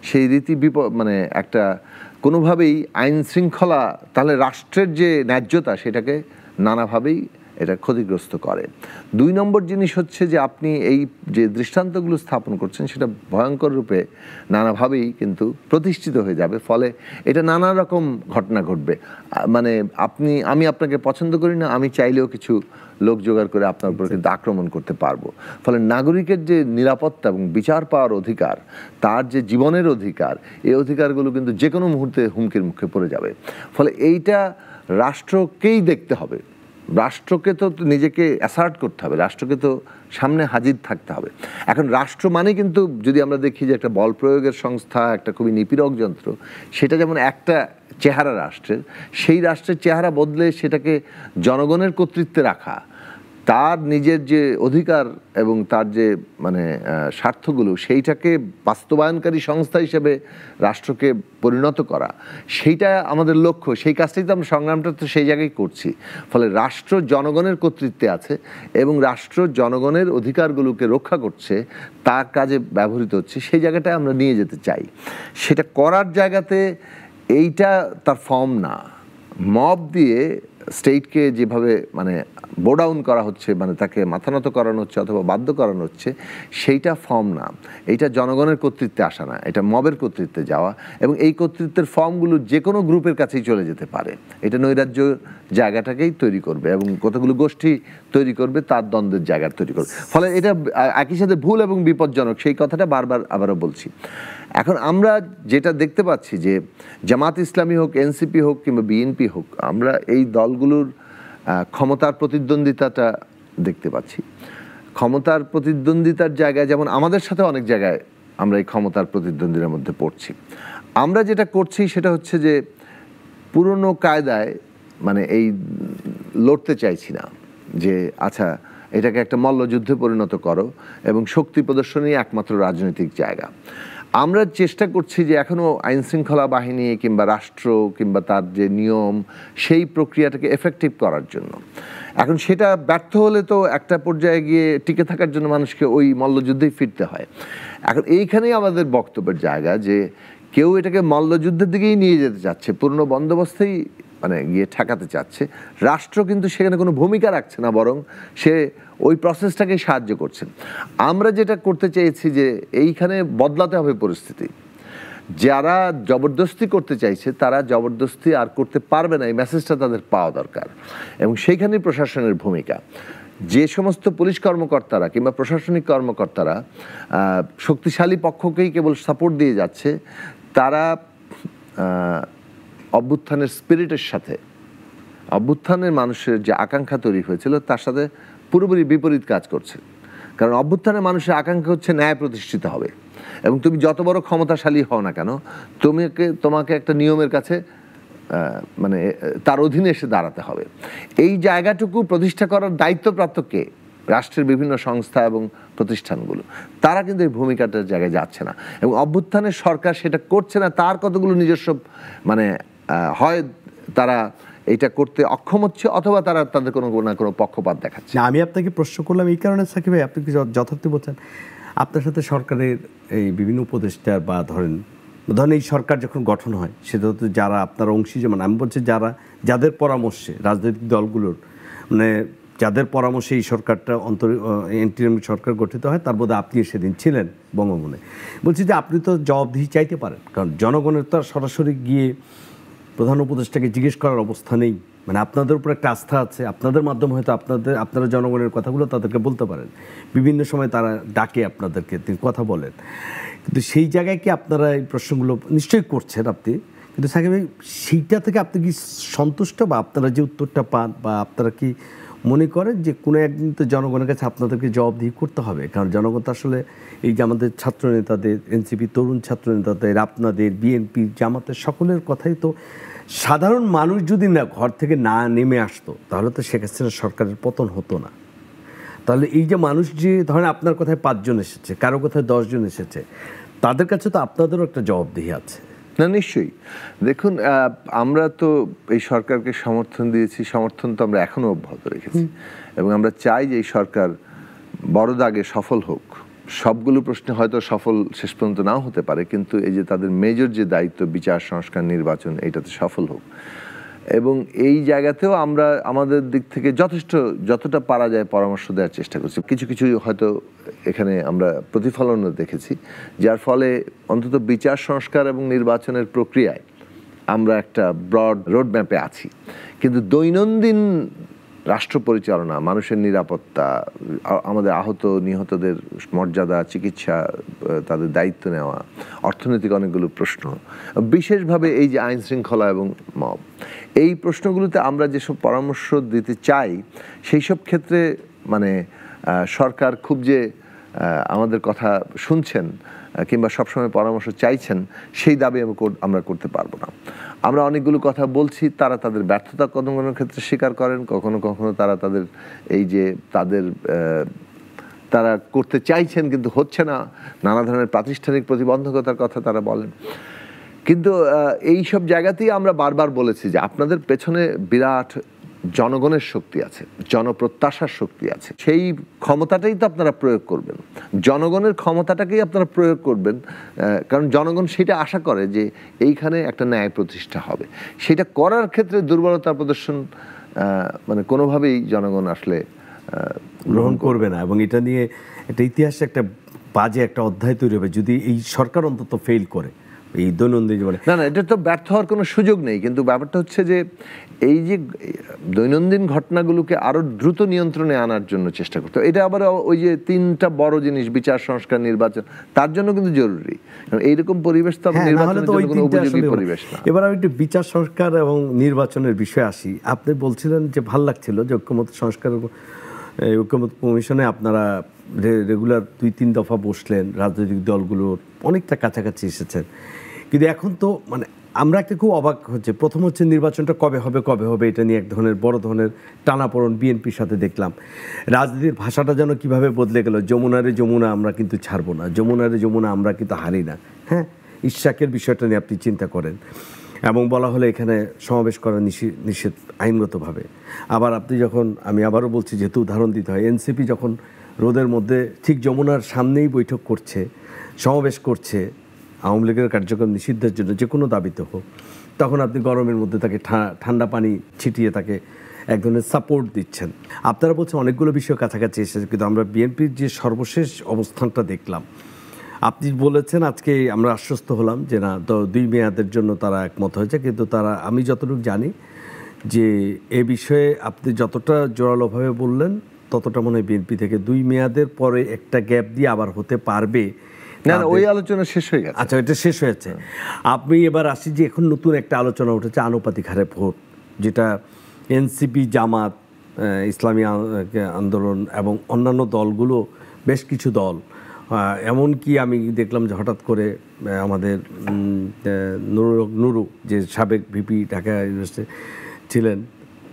সেই রীতি মানে একটা কোনোভাবেই আইন শৃঙ্খলা, তাহলে রাষ্ট্রের যে ন্যায্যতা সেটাকে নানাভাবেই এটা ক্ষতিগ্রস্ত করে। 2 নম্বর জিনিস হচ্ছে যে আপনি এই যে দৃষ্টান্তগুলো স্থাপন করছেন সেটা ভয়ঙ্কর রূপে নানাভাবেই কিন্তু প্রতিষ্ঠিত হয়ে যাবে। ফলে এটা নানা রকম ঘটনা ঘটবে। মানে আমি আপনাকে পছন্দ করি না, আমি চাইলেও কিছু লোক জোগাড় করে আপনার উপর কিন্তু আক্রমণ করতে পারবো। ফলে নাগরিকের যে নিরাপত্তা এবং বিচার পাওয়ার অধিকার, তার যে জীবনের অধিকার, এই অধিকারগুলো কিন্তু যে কোনো মুহূর্তে হুমকির মুখে পড়ে যাবে। ফলে এইটা রাষ্ট্রকেই দেখতে হবে, রাষ্ট্রকে তো নিজেকে অ্যাসার্ট করতে হবে, রাষ্ট্রকে তো সামনে হাজির থাকতে হবে। এখন রাষ্ট্র মানে কিন্তু যদি আমরা দেখি যে একটা বল প্রয়োগের সংস্থা, একটা খুবই নিপীড়ক যন্ত্র, সেটা যেমন একটা চেহারা রাষ্ট্রের, সেই রাষ্ট্রের চেহারা বদলে সেটাকে জনগণের কর্তৃত্বে রাখা, তার নিজের যে অধিকার এবং তার যে মানে স্বার্থগুলো সেইটাকে বাস্তবায়নকারী সংস্থা হিসেবে রাষ্ট্রকে পরিণত করা, সেইটা আমাদের লক্ষ্য। সেই কাজটাই তো আমরা সংগ্রামটা তো সেই জায়গায় করছি। ফলে রাষ্ট্র জনগণের কর্তৃত্বে আছে এবং রাষ্ট্র জনগণের অধিকারগুলোকে রক্ষা করছে, তার কাজে ব্যবহৃত হচ্ছে, সেই জায়গাটায় আমরা নিয়ে যেতে চাই। সেটা করার জায়গাতে এইটা তার ফর্ম না। মব দিয়ে স্টেটকে যেভাবে মানে বো ডাউন করা হচ্ছে, মানে তাকে মাথা নত করানো হচ্ছে অথবা বাধ্য করানো হচ্ছে, সেইটা ফর্ম না। এইটা জনগণের কর্তৃত্বে আসা না, এটা মবের কর্তৃত্বে যাওয়া। এবং এই কর্তৃত্বের ফর্মগুলো যে কোনো গ্রুপের কাছেই চলে যেতে পারে। এটা নৈরাজ্য জায়গাটাকেই তৈরি করবে এবং কতগুলো গোষ্ঠী তৈরি করবে, তার দ্বন্দ্বের জায়গা তৈরি করবে। ফলে এটা একই সাথে ভুল এবং বিপজ্জনক, সেই কথাটা বারবার আবারও বলছি। এখন আমরা যেটা দেখতে পাচ্ছি যে জামাত ইসলামী হোক, এনসিপি হোক কিংবা বিএনপি হোক, আমরা এই দলগুলোর ক্ষমতার প্রতিদ্বন্দ্বিতাটা দেখতে পাচ্ছি। ক্ষমতার প্রতিদ্বন্দ্বিতার জায়গায় যেমন আমাদের সাথে অনেক জায়গায় আমরা এই ক্ষমতার প্রতিদ্বন্দ্বিতার মধ্যে পড়ছি। আমরা যেটা করছি সেটা হচ্ছে যে পুরনো কায়দায় মানে এই লড়তে চাইছি না যে আচ্ছা এটাকে একটা মল্লযুদ্ধে পরিণত করো এবং শক্তি প্রদর্শনই একমাত্র রাজনৈতিক জায়গা। আমরা চেষ্টা করছি যে এখনও আইনশৃঙ্খলা বাহিনী কিংবা রাষ্ট্র কিংবা তার যে নিয়ম, সেই প্রক্রিয়াটাকে এফেক্টিভ করার জন্য। এখন সেটা ব্যর্থ হলে তো একটা পর্যায়ে গিয়ে টিকে থাকার জন্য মানুষকে ওই মল্লযুদ্ধেই ফিরতে হয়। এখন এইখানেই আমাদের বক্তব্যের জায়গা যে কেউ এটাকে মল্লযুদ্ধের দিকেই নিয়ে যেতে চাচ্ছে, পুরনো বন্দোবস্তেই মানে গিয়ে ঠেকাতে চাচ্ছে। রাষ্ট্র কিন্তু সেখানে কোনো ভূমিকা রাখছে না, বরং সে ওই প্রসেসটাকে সাহায্য করছেন। আমরা যেটা করতে চেয়েছি যে এইখানে বদলাতে হবে পরিস্থিতি। যারা জবরদস্তি করতে চাইছে তারা জবরদস্তি আর করতে পারবে না, এই মেসেজটা তাদের পাওয়া দরকার। এবং সেইখানেই প্রশাসনের ভূমিকা। যে সমস্ত পুলিশ কর্মকর্তারা কিংবা প্রশাসনিক কর্মকর্তারা শক্তিশালী পক্ষকেই কেবল সাপোর্ট দিয়ে যাচ্ছে, তারা অভ্যুত্থানের স্পিরিটের সাথে, অভ্যুত্থানের মানুষের যে আকাঙ্ক্ষা তৈরি হয়েছিল তার সাথে পুরোপুরি বিপরীত কাজ করছে। কারণ অভ্যুত্থানের মানুষের আকাঙ্ক্ষা হচ্ছে ন্যায় প্রতিষ্ঠিত হবে এবং তুমি যত বড় ক্ষমতাশালী হও না কেন, তোমাকে একটা নিয়মের কাছে মানে তার অধীনে এসে দাঁড়াতে হবে। এই জায়গাটুকু প্রতিষ্ঠা করার দায়িত্বপ্রাপ্ত কে? রাষ্ট্রের বিভিন্ন সংস্থা এবং প্রতিষ্ঠানগুলো। তারা কিন্তু এই ভূমিকাটার জায়গায় যাচ্ছে না এবং অভ্যুত্থানের সরকার সেটা করছে না। তার কতগুলো নিজস্ব মানে হয় তারা এটা করতে অক্ষম হচ্ছে অথবা তারা তাদের কোনো না কোনো পক্ষপাত দেখাচ্ছে। আমি আপনাকে প্রশ্ন করলাম এই কারণে সাকিব ভাই, আপনি কি যথার্থ বলছেন, আপনার সাথে সরকারের এই বিভিন্ন উপদেষ্টার বা ধরেন এই সরকার যখন গঠন হয় সেটা তো যারা আপনার অংশী, যেমন আমি বলছি যাদের পরামর্শে রাজনৈতিক দলগুলোর মানে যাদের পরামর্শে এই সরকারটা ইন্টারিম সরকার গঠিত হয়, তার মধ্যে আপনি সেদিন ছিলেন বঙ্গভবনে। বলছি যে আপনি তো জবাবদিহি চাইতে পারেন, কারণ জনগণের তো সরাসরি গিয়ে প্রধান উপদেষ্টাকে জিজ্ঞেস করার অবস্থা নেই। মানে আপনাদের উপর একটা আস্থা আছে, আপনাদের মাধ্যমে হয়তো আপনারা জনগণের কথাগুলো তাদেরকে বলতে পারেন। বিভিন্ন সময় তারা ডাকে আপনাদেরকে, তিনি কথা বলেন। কিন্তু সেই জায়গায় কি আপনারা এই প্রশ্নগুলো নিশ্চয়ই করছেন আপনি, কিন্তু সাকিব ভাই সেইটা থেকে আপনি কি সন্তুষ্ট, বা আপনারা যে উত্তরটা পান, বা আপনারা কি মনে করেন যে কোনো একদিন তো জনগণের কাছে আপনাদেরকে জবাবদিহি করতে হবে? কারণ জনগণ তো আসলে এই যে আমাদের ছাত্রনেতাদের, এনসিপি তরুণ ছাত্রনেতাদের, আপনাদের বিএনপি জামাতের সকলের কথাই তো, সাধারণ মানুষ যদি না ঘর থেকে না নেমে আসতো তাহলে তো শেখ হাসিনা সরকারের পতন হতো না। তাহলে এই যে মানুষ যে ধরেন আপনার কথায় 5 জন এসেছে, কারো কথায় 10 জন এসেছে, তাদের কাছে তো আপনাদেরও একটা জবাবদিহি আছে। না, নিশ্চয়ই। দেখুন, আমরা তো এই সরকারকে সমর্থন দিয়েছি, সমর্থন তো আমরা এখনও অব্যাহত রেখেছি এবং আমরা চাই যে এই সরকার বড় দাগে সফল হোক। সবগুলো প্রশ্নে হয়তো সফল শেষ পর্যন্ত নাও হতে পারে, কিন্তু এই যে তাদের মেজর যে দায়িত্ব বিচার, সংস্কার, নির্বাচন, এইটাতে সফল হোক। এবং এই জায়গাতেও আমরা আমাদের দিক থেকে যতটা পারা যায় পরামর্শ দেওয়ার চেষ্টা করছি। কিছু কিছু হয়তো এখানে আমরা প্রতিফলনও দেখেছি, যার ফলে অন্তত বিচার, সংস্কার এবং নির্বাচনের প্রক্রিয়ায় আমরা একটা ব্রড রোড ম্যাপে আছি। কিন্তু দৈনন্দিন রাষ্ট্র পরিচালনা, মানুষের নিরাপত্তা, আমাদের আহত নিহতদের মর্যাদা, চিকিৎসা, তাদের দায়িত্ব নেওয়া, অর্থনৈতিক অনেকগুলো প্রশ্ন, বিশেষভাবে এই যে আইন শৃঙ্খলা এবং মব, এই প্রশ্নগুলোতে আমরা যেসব পরামর্শ দিতে চাই সেই সব ক্ষেত্রে মানে সরকার খুব যে আমাদের কথা শুনছেন কিংবা সবসময় পরামর্শ চাইছেন সেই দাবি আমরা করতে পারবো না। আমরা অনেকগুলো কথা বলছি, তারা তাদের ব্যর্থতা কোনো কোনো ক্ষেত্রে স্বীকার করেন, কখনো কখনো তারা তাদের এই যে তারা করতে চাইছেন কিন্তু হচ্ছে না, নানা ধরনের প্রাতিষ্ঠানিক প্রতিবন্ধকতার কথা তারা বলেন। কিন্তু এই সব জায়গাতেই আমরা বারবার বলেছি যে আপনাদের পেছনে বিরাট জনগণের শক্তি আছে, জনপ্রত্যাশার শক্তি আছে, সেই ক্ষমতাটাই তো আপনারা প্রয়োগ করবেন, জনগণের ক্ষমতাটাকেই আপনারা প্রয়োগ করবেন, কারণ জনগণ সেটা আশা করে যে এইখানে একটা ন্যায় প্রতিষ্ঠা হবে। সেটা করার ক্ষেত্রে দুর্বলতা প্রদর্শন মানে কোনোভাবেই জনগণ আসলে গ্রহণ করবে না, এবং এটা নিয়ে একটা ইতিহাসে একটা বাজে একটা অধ্যায় তৈরি হবে যদি এই সরকার অন্তত ফেল করে এই দৈনন্দিন জীবনে। না, এটা তো ব্যর্থ হওয়ার কোনো সুযোগ নেই, কিন্তু ব্যাপারটা হচ্ছে যে এই যে দৈনন্দিন ঘটনাগুলোকে আরো দ্রুত নিয়ন্ত্রণে আনার জন্য চেষ্টা করতে হবে। এটা আবার ওই যে তিনটা বড় জিনিস, বিচার, সংস্কার, নির্বাচন, তার জন্য কিন্তু জরুরি। এইরকম পরিবেশ তো নির্বাচনের জন্য কোনো উপযোগী পরিবেশ না। এবার আমি একটু বিচার সংস্কার এবং নির্বাচনের বিষয়ে আসি। আপনি বলছিলেন যে ভাল লাগছিল যে ঐক্যমত্য সংস্কার, ঐক্যমত্য কমিশনে আপনারা রেগুলার 2-3 দফা বসলেন, রাজনৈতিক দলগুলোর অনেকটা কাছাকাছি এসেছেন, কিন্তু এখন তো মানে আমরা একটা খুব অবাক হচ্ছে। প্রথম হচ্ছে নির্বাচনটা কবে হবে এটা নিয়ে এক ধরনের বড় ধরনের টানাপোড়েন বিএনপির সাথে দেখলাম। রাজনীতির ভাষাটা যেন কিভাবে বদলে গেল, যমুনারে যমুনা আমরা কিন্তু ছাড়বো না, যমুনারে যমুনা আমরা কিন্তু হারি না। হ্যাঁ, ইশাকের বিষয়টা নিয়ে আপনি চিন্তা করেন, এবং বলা হলে এখানে সমাবেশ করা নিষেধ আইনগতভাবে। আবার আপনি যখন, আমি আবারও বলছি যেহেতু উদাহরণ দিতে হয়, এনসিপি যখন রোদের মধ্যে ঠিক যমুনার সামনেই বৈঠক করছে, সমাবেশ করছে আওয়ামী লীগের কার্যক্রম নিষিদ্ধের জন্য যে কোনো দাবিতে হোক, তখন আপনি গরমের মধ্যে তাকে ঠান্ডা পানি ছিটিয়ে তাকে এক ধরনের সাপোর্ট দিচ্ছেন। আপনারা বলছেন অনেকগুলো বিষয় কাছাকাছি এসেছে, কিন্তু আমরা বিএনপির যে সর্বশেষ অবস্থানটা দেখলাম, আপনি বলেছেন আজকে আমরা আশ্বস্ত হলাম যে না, 2 মেয়াদের জন্য তারা একমত হয়েছে, কিন্তু তারা, আমি যতটুকু জানি যে এ বিষয়ে আপনি যতটা জোরালোভাবে বললেন ততটা মনে হয় বিএনপি থেকে 2 মেয়াদের পরে একটা গ্যাপ দিয়ে আবার হতে পারবে না, ওই আলোচনা শেষ হয়ে গেছে। আচ্ছা, এটা শেষ হয়েছে। আপনি এবার আসি যে এখন নতুন একটা আলোচনা উঠেছে আনুপাতিক হারে ভোট, যেটা এনসিপি, জামাত, ইসলামী আন্দোলন এবং অন্যান্য দলগুলো, বেশ কিছু দল, এমনকি আমি দেখলাম যে হঠাৎ করে আমাদের নুরু যে সাবেক ভিপি ঢাকা ইউনিভার্সিটি ছিলেন,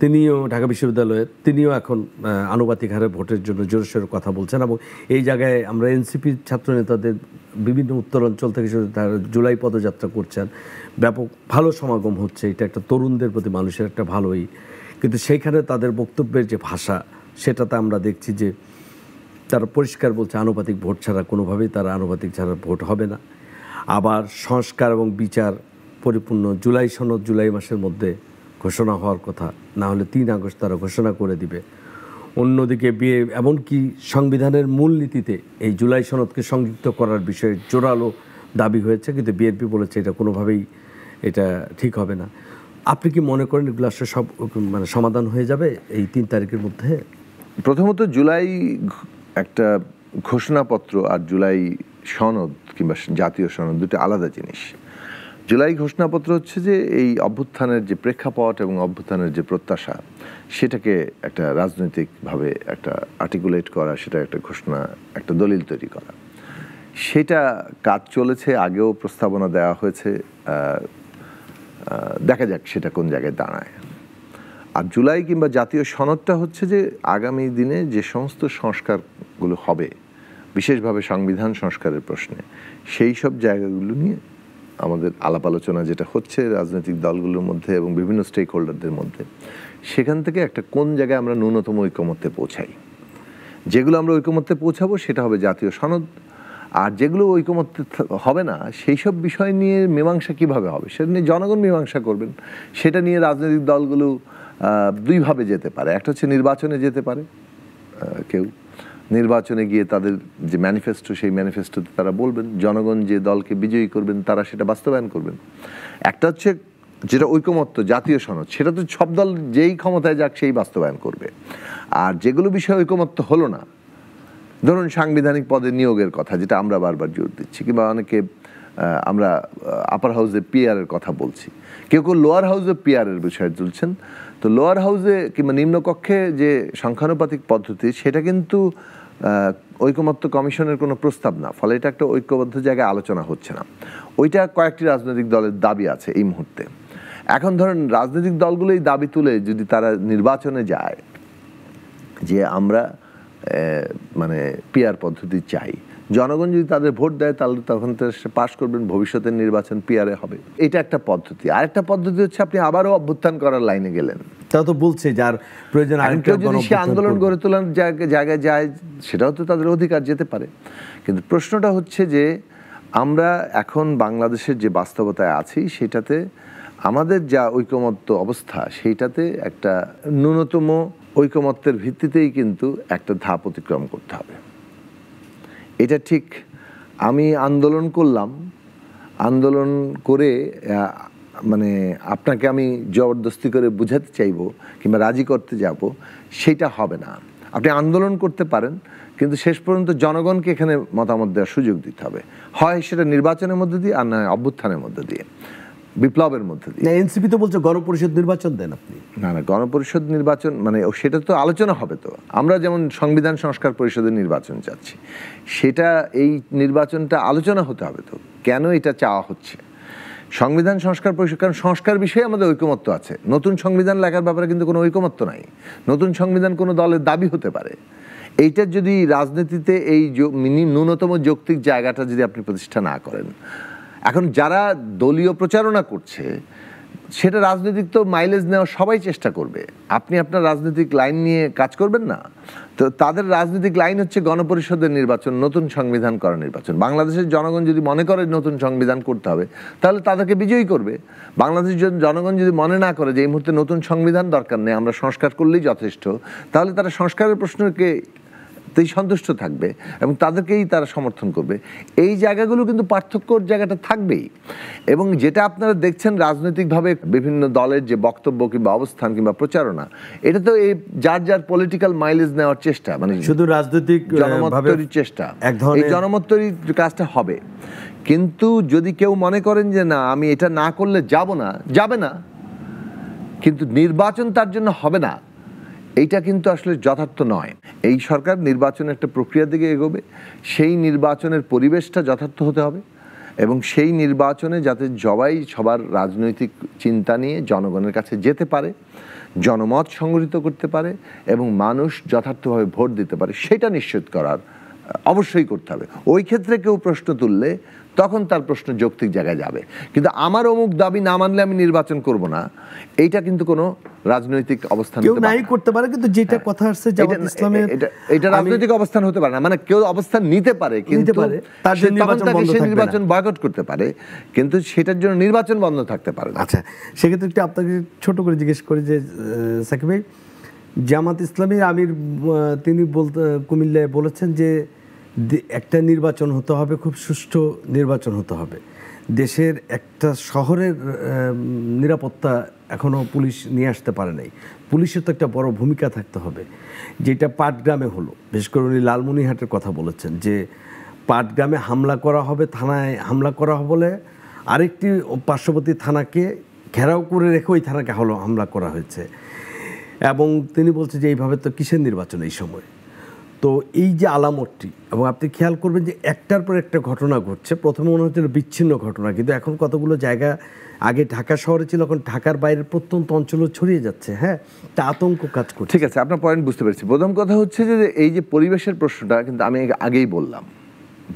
তিনিও ঢাকা বিশ্ববিদ্যালয়ের, তিনিও এখন আনুপাতিক হারে ভোটের জন্য জোরসোর কথা বলছেন। এবং এই জায়গায় আমরা এনসিপির ছাত্রনেতাদের বিভিন্ন উত্তরাঞ্চল থেকে তারা জুলাই পদযাত্রা করছেন, ব্যাপক ভালো সমাগম হচ্ছে, এটা একটা তরুণদের প্রতি মানুষের একটা ভালোই। কিন্তু সেইখানে তাদের বক্তব্যের যে ভাষা, সেটাতে আমরা দেখছি যে তারা পরিষ্কার বলছে আনুপাতিক ভোট ছাড়া কোনোভাবেই তারা আনুপাতিক ছাড়া ভোট হবে না। আবার সংস্কার এবং বিচার পরিপূর্ণ জুলাই সনদ জুলাই মাসের মধ্যে ঘোষণা হওয়ার কথা, না হলে 3 আগস্ট তারা ঘোষণা করে দিবে। অন্যদিকে এমনকি সংবিধানের মূলনীতিতে এই জুলাই সনদকে সংযুক্ত করার বিষয়ে জোরালো দাবি হয়েছে, কিন্তু বিএনপি বলেছে এটা কোনোভাবেই এটা ঠিক হবে না। আপনি কি মনে করেন এগুলো আসলে সব মানে সমাধান হয়ে যাবে এই 3 তারিখের মধ্যে? প্রথমত জুলাই একটা ঘোষণাপত্র আর জুলাই সনদ কিংবা জাতীয় সনদ দুটো আলাদা জিনিস। জুলাই ঘোষণাপত্র হচ্ছে যে এই অভ্যুত্থানের যে প্রেক্ষাপট এবং অভ্যুত্থানের যে প্রত্যাশা, সেটাকে একটা রাজনৈতিকভাবে একটা আর্টিকুলেট করা, সেটা একটা ঘোষণা, একটা দলিল তৈরি করা, সেটা কাজ চলেছে। আগেও প্রস্তাবনা দেওয়া হয়েছে, দেখা যাক সেটা কোন জায়গায় দাঁড়ায়। আর জুলাই কিংবা জাতীয় সনদটা হচ্ছে যে আগামী দিনে যে সমস্ত সংস্কারগুলো হবে, বিশেষভাবে সংবিধান সংস্কারের প্রশ্নে, সেই সব জায়গাগুলো নিয়ে আমাদের আলাপ আলোচনা যেটা হচ্ছে রাজনৈতিক দলগুলোর মধ্যে এবং বিভিন্ন স্টেক হোল্ডারদের মধ্যে, সেখান থেকে একটা কোন জায়গায় আমরা ন্যূনতম ঐকমত্যে পৌঁছাই। যেগুলো আমরা ঐকমত্যে পৌঁছাবো সেটা হবে জাতীয় সনদ, আর যেগুলো ঐকমত্যে হবে না সেই সব বিষয় নিয়ে মীমাংসা কিভাবে হবে সেটা নিয়ে জনগণ মীমাংসা করবেন। সেটা নিয়ে রাজনৈতিক দলগুলো 2 ভাবে যেতে পারে। একটা হচ্ছে নির্বাচনে যেতে পারে, কেউ নির্বাচনে গিয়ে তাদের যে ম্যানিফেস্টো, সেই ম্যানিফেস্টোতে তারা বলবেন, জনগণ যে দলকে বিজয়ী করবেন তারা সেটা বাস্তবায়ন করবেন। একটা হচ্ছে যেটা ঐকমত্য জাতীয় সনদ, সেটা তো সব দল যেই ক্ষমতায় যাক সেই বাস্তবায়ন করবে। আর যেগুলো বিষয়ে ঐকমত্য হলো না, ধরুন সাংবিধানিক পদে নিয়োগের কথা, যেটা আমরা বারবার জোর দিচ্ছি, কিংবা অনেকে আমরা আপার হাউসে পিআরের কথা বলছি, কেউ কেউ লোয়ার হাউসে পিআরের বিষয়ে তুলছেন। তো লোয়ার হাউসে কিংবা নিম্নকক্ষে যে সংখ্যানুপাতিক পদ্ধতি, সেটা কিন্তু ঐকমত্য কমিশনের কোনো প্রস্তাব না, ফলে এটা একটা ঐক্যবদ্ধ জায়গায় আলোচনা হচ্ছে না। ওইটা কয়েকটি রাজনৈতিক দলের দাবি আছে এই মুহূর্তে। এখন ধরেন রাজনৈতিক দলগুলোই দাবি তুলে যদি তারা নির্বাচনে যায় যে আমরা মানে পিআর পদ্ধতি চাই, জনগণ যদি তাদের ভোট দেয় তাহলে তখন তো সে পাশ করবেন, ভবিষ্যতের নির্বাচন পিআরে হবে। এটা একটা পদ্ধতি। আরেকটা পদ্ধতি হচ্ছে আপনি আবারও অভ্যুত্থান করার লাইনে গেলেন। তাও তো বলছে যার প্রয়োজন কেউ যদি সে আন্দোলন গড়ে তোলার জায়গায় যায় সেটাও তো তাদের অধিকার, যেতে পারে। কিন্তু প্রশ্নটা হচ্ছে যে আমরা এখন বাংলাদেশের যে বাস্তবতায় আছি সেটাতে আমাদের যা ঐকমত্য অবস্থা সেইটাতে একটা ন্যূনতম ঐকমত্যের ভিত্তিতেই কিন্তু একটা ধাপ অতিক্রম করতে হবে। এটা ঠিক আমি আন্দোলন করলাম, আন্দোলন করে মানে আপনাকে আমি জবরদস্তি করে বুঝাতে চাইবো কিংবা রাজি করতে যাব, সেটা হবে না। আপনি আন্দোলন করতে পারেন কিন্তু শেষ পর্যন্ত জনগণকে এখানে মতামত দেওয়ার সুযোগ দিতে হবে, হয় সেটা নির্বাচনের মধ্যে দিয়ে আর নয় অভ্যুত্থানের মধ্যে দিয়ে, বিপ্লবের মধ্যে দিয়ে। এনসিপি তো বলছে গণপরিষদ নির্বাচন দেন আপনি। না না, গণপরিষদ নির্বাচন মানে সেটা তো আলোচনা হবে। তো আমরা যেমন সংবিধান সংস্কার পরিষদের নির্বাচন চাচ্ছি, সেটা এই নির্বাচনটা আলোচনা হতে হবে। তো কেন এটা চাওয়া হচ্ছে সংবিধান সংস্কার পরিষদ? কারণ সংস্কার বিষয়ে আমাদের ঐকমত্য আছে। নতুন সংবিধান লেখার ব্যাপারে কিন্তু কোনো ঐকমত্য নাই। নতুন সংবিধান কোনো দলের দাবি হতে পারে। এইটার যদি রাজনীতিতে এই ন্যূনতম যৌক্তিক জায়গাটা যদি আপনি প্রতিষ্ঠা না করেন, এখন যারা দলীয় প্রচারণা করছে সেটা রাজনৈতিক তো মাইলেজ নেওয়ার সবাই চেষ্টা করবে। আপনি আপনার রাজনৈতিক লাইন নিয়ে কাজ করবেন না। তো তাদের রাজনৈতিক লাইন হচ্ছে গণপরিষদের নির্বাচন, নতুন সংবিধান করা নির্বাচন। বাংলাদেশের জনগণ যদি মনে করে নতুন সংবিধান করতে হবে তাহলে তাদেরকে বিজয়ী করবে। বাংলাদেশের জনগণ যদি মনে না করে যে এই মুহূর্তে নতুন সংবিধান দরকার নেই, আমরা সংস্কার করলেই যথেষ্ট, তাহলে তারা সংস্কারের প্রশ্নকে সন্তুষ্ট থাকবে এবং তাদেরকেই তারা সমর্থন করবে। এই জায়গাগুলো কিন্তু পার্থক্যর জায়গাটা থাকবেই। এবং যেটা আপনারা দেখছেন রাজনৈতিকভাবে বিভিন্ন দলের যে বক্তব্য কিংবা অবস্থান কিংবা প্রচারণা, এটা তো এই যার যার পলিটিক্যাল মাইলেজ নেওয়ার চেষ্টা, মানে শুধু রাজনৈতিক জনমত তৈরির চেষ্টা। এই জনমত তৈরির কাজটা হবে, কিন্তু যদি কেউ মনে করেন যে না আমি এটা না করলে যাবে না, কিন্তু নির্বাচন তার জন্য হবে না, এইটা কিন্তু আসলে যথার্থ নয়। এই সরকার নির্বাচনের একটা প্রক্রিয়ার দিকে এগোবে, সেই নির্বাচনের পরিবেশটা যথার্থ হতে হবে এবং সেই নির্বাচনে যাতে সবার রাজনৈতিক চিন্তা নিয়ে জনগণের কাছে যেতে পারে, জনমত সংগঠিত করতে পারে এবং মানুষ যথার্থভাবে ভোট দিতে পারে, সেটা নিশ্চিত করার অবশ্যই করতে হবে। ওই ক্ষেত্রে কেউ প্রশ্ন তুললে তখন তার প্রশ্ন যৌক্তিক জায়গায় যাবে। কিন্তু আমার অমুক দাবি না মানলে আমি নির্বাচন করব না, এইটা কিন্তু কোনো রাজনৈতিক অবস্থান কেউ নাই করতে পারে। কিন্তু যেটা কথা আসছে জামাত ইসলামের, এটা রাজনৈতিক অবস্থান হতে পারে না। মানে কেউ অবস্থান নিতে পারে কিন্তু তার জন্য নির্বাচন বয়কট করতে পারে, কিন্তু সেটার জন্য নির্বাচন বন্ধ থাকতে পারে না। আচ্ছা, সেক্ষেত্রে একটু আপনাকে ছোট করে জিজ্ঞেস করি যে সাকিব ভাই, জামাত ইসলামীর আমির তিনি কুমিল্লায় বলেছেন যে একটা নির্বাচন হতে হবে, খুব সুষ্ঠু নির্বাচন হতে হবে। দেশের একটা শহরের নিরাপত্তা এখনও পুলিশ নিয়ে আসতে পারে নাই, পুলিশের তো একটা বড় ভূমিকা থাকতে হবে। যেটা পাটগ্রামে হলো, বিশেষ করে উনি লালমনিরহাটের কথা বলেছেন যে পাটগ্রামে হামলা করা হবে, থানায় হামলা করা হবে বলে আরেকটি পার্শ্ববর্তী থানাকে ঘেরাও করে রেখে ওই থানাকে হামলা করা হয়েছে। এবং তিনি বলছেন যে এইভাবে তো কিসের নির্বাচন এই সময়। তো এই যে আলামতটি, এবং আপনি খেয়াল করবেন যে একটার পর একটা ঘটনা ঘটছে। প্রথমে মনে হচ্ছিল বিচ্ছিন্ন ঘটনা, কিন্তু এখন কতগুলো জায়গা, আগে ঢাকা শহরে ছিল, এখন ঢাকার বাইরের প্রত্যন্ত অঞ্চলও ছড়িয়ে যাচ্ছে। হ্যাঁ, তা আতঙ্ক কাজ করছে। ঠিক আছে, আপনার পয়েন্ট বুঝতে পেরেছি। প্রথম কথা হচ্ছে যে এই যে পরিবেশের প্রশ্নটা, কিন্তু আমি আগেই বললাম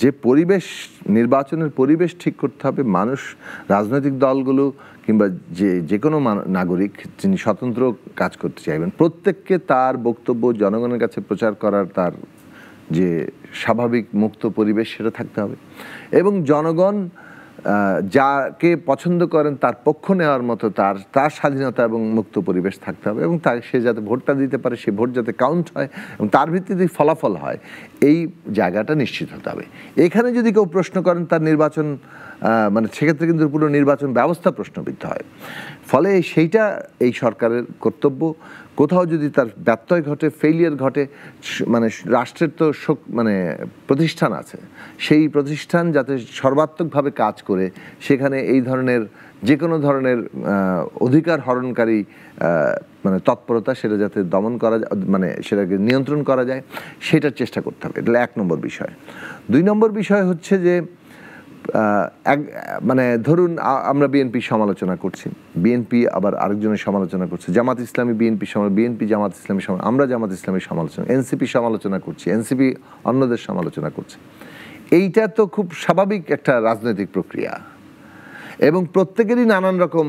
যে নির্বাচনের পরিবেশ ঠিক করতে হবে। মানুষ, রাজনৈতিক দলগুলো কিংবা যে কোনো নাগরিক যিনি স্বতন্ত্র কাজ করতে চাইবেন, প্রত্যেককে তার বক্তব্য জনগণের কাছে প্রচার করার তার যে স্বাভাবিক মুক্ত পরিবেশ সেটা থাকতে হবে এবং জনগণ যাকে পছন্দ করেন তার পক্ষ নেওয়ার মতো তার স্বাধীনতা এবং মুক্ত পরিবেশ থাকতে হবে এবং সে যাতে ভোটটা দিতে পারে, সে ভোট যাতে কাউন্ট হয় এবং তার ভিত্তিতে ফলাফল হয়, এই জায়গাটা নিশ্চিত হতে হবে। এখানে যদি কেউ প্রশ্ন করেন তার নির্বাচন, মানে সেক্ষেত্রে কিন্তু পুরো নির্বাচন ব্যবস্থা প্রশ্নবিদ্ধ হয়। ফলে সেইটা এই সরকারের কর্তব্য। কোথাও যদি তার ব্যত্যয় ঘটে, ফেইলিয়ার ঘটে, মানে রাষ্ট্রের তো মানে প্রতিষ্ঠান আছে, সেই প্রতিষ্ঠান যাতে সর্বাত্মকভাবে কাজ করে সেখানে এই ধরনের যে কোনো ধরনের অধিকার হরণকারী মানে তৎপরতা সেটা যাতে দমন করা যায়, মানে সেটাকে নিয়ন্ত্রণ করা যায়, সেটার চেষ্টা করতে হবে। এটা 1 নম্বর বিষয়। 2 নম্বর বিষয় হচ্ছে যে মানে ধরুন আমরা বিএনপি সমালোচনা করছি, বিএনপি আবার আরেকজনের সমালোচনা করছে, জামাত ইসলামী বিএনপি বিএনপি জামাত ইসলামী আমরা জামাত ইসলামী সমালোচনা, এনসিপি সমালোচনা করছি, এনসিপি অন্যদের সমালোচনা করছে। এইটা তো খুব স্বাভাবিক একটা রাজনৈতিক প্রক্রিয়া এবং প্রত্যেকেরই নানান রকম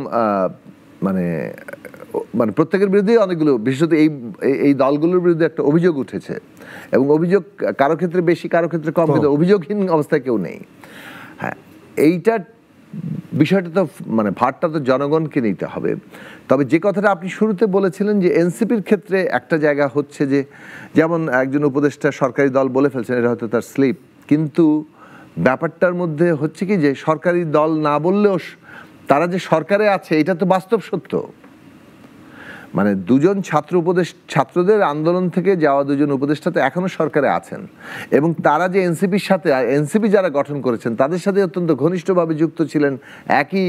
মানে প্রত্যেকের বিরুদ্ধে অনেকগুলো, বিশেষত এই দলগুলোর বিরুদ্ধে একটা অভিযোগ উঠেছে এবং অভিযোগ কারো ক্ষেত্রে বেশি কারো ক্ষেত্রে কম, কিন্তু অভিযোগহীন অবস্থায় কেউ নেই। হ্যাঁ, এইটা বিষয়টা তো মানে ভারটা তো জনগণকে নিতে হবে। তবে যে কথাটা আপনি শুরুতে বলেছিলেন যে এনসিপির ক্ষেত্রে একটা জায়গা হচ্ছে যে, যেমন একজন উপদেষ্টা সরকারি দল বলে ফেলছেন, এটা হয়তো তার স্লিপ, কিন্তু ব্যাপারটার মধ্যে হচ্ছে কি যে সরকারি দল না বললেও তারা যে সরকারে আছে এটা তো বাস্তব সত্য। মানে দুজন ছাত্রদের আন্দোলন থেকে যাওয়া দুজন উপদেষ্টা তো এখনো সরকারে আছেন এবং তারা যে এনসিপির সাথে, এনসিপি যারা গঠন করেছেন তাদের সাথে অত্যন্ত ঘনিষ্ঠভাবে যুক্ত ছিলেন, একই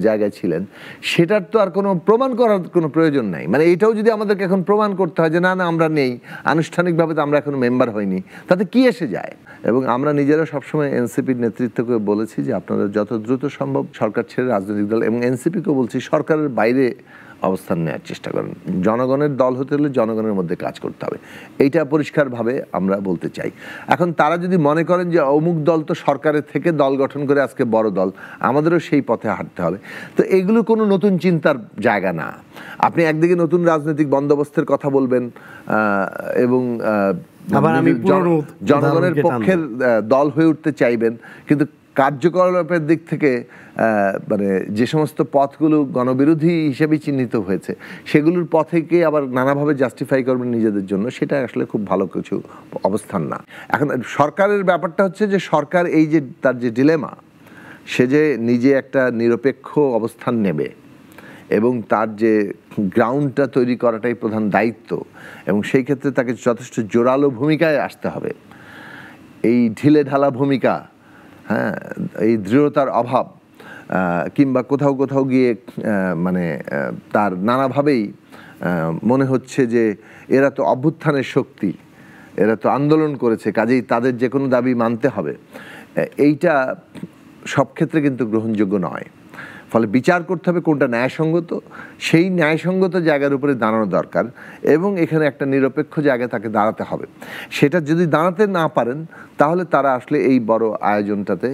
জায়গায় ছিলেন, সেটার তো আর কোনো প্রমাণ করার কোনো প্রয়োজন নাই। মানে এটাও যদি আমাদেরকে এখন প্রমাণ করতে হয় যে না না আমরা নেই, আনুষ্ঠানিকভাবে তো আমরা এখনো মেম্বার হইনি, তাতে কি এসে যায়? এবং আমরা নিজেরা সবসময় এনসিপির নেতৃত্বকে বলেছি যে আপনারা যত দ্রুত সম্ভব সরকার ছেড়ে রাজনৈতিক দল, এবং এনসিপিকেও বলছি সরকারের বাইরে অবস্থান নেওয়ার চেষ্টা করেন। জনগণের দল হতে হলে জনগণের মধ্যে কাজ করতে হবে, এইটা পরিষ্কারভাবে আমরা বলতে চাই। এখন তারা যদি মনে করেন যে অমুক দল তো সরকারের থেকে দল গঠন করে আজকে বড় দল, আমাদেরও সেই পথে হাঁটতে হবে, তো এগুলো কোনো নতুন চিন্তার জায়গা না। আপনি একদিকে নতুন রাজনৈতিক বন্দোবস্তের কথা বলবেন এবং জনগণের পক্ষের দল হয়ে উঠতে চাইবেন, কিন্তু কার্যকলাপের দিক থেকে মানে যে সমস্ত পথগুলো গণবিরোধী হিসেবে চিহ্নিত হয়েছে সেগুলোর পথেকে আবার নানাভাবে জাস্টিফাই করবেন নিজেদের জন্য, সেটা আসলে খুব ভালো কিছু অবস্থান না। এখন সরকারের ব্যাপারটা হচ্ছে যে সরকার এই যে তার যে ডিলেমা, সে যে নিজে একটা নিরপেক্ষ অবস্থান নেবে এবং তার যে গ্রাউন্ডটা তৈরি করাটাই প্রধান দায়িত্ব, এবং সেই ক্ষেত্রে তাকে যথেষ্ট জোরালো ভূমিকায় আসতে হবে। এই ঢিলে ঢালা ভূমিকা, হ্যাঁ, এই দৃঢ়তার অভাব, কিংবা কোথাও কোথাও গিয়ে মানে তার নানাভাবেই মনে হচ্ছে যে এরা তো অভ্যুত্থানের শক্তি, এরা তো আন্দোলন করেছে, কাজেই তাদের যে কোনো দাবি মানতে হবে, এইটা সব ক্ষেত্রে কিন্তু গ্রহণযোগ্য নয়। ফলে বিচার করতে হবে কোনটা ন্যায়সঙ্গত, সেই ন্যায়সঙ্গত জায়গার উপরে দাঁড়ানো দরকার এবং এখানে একটা নিরপেক্ষ জায়গায় তাকে দাঁড়াতে হবে। সেটা যদি দাঁড়াতে না পারেন তাহলে তারা আসলে এই বড় আয়োজনটাতে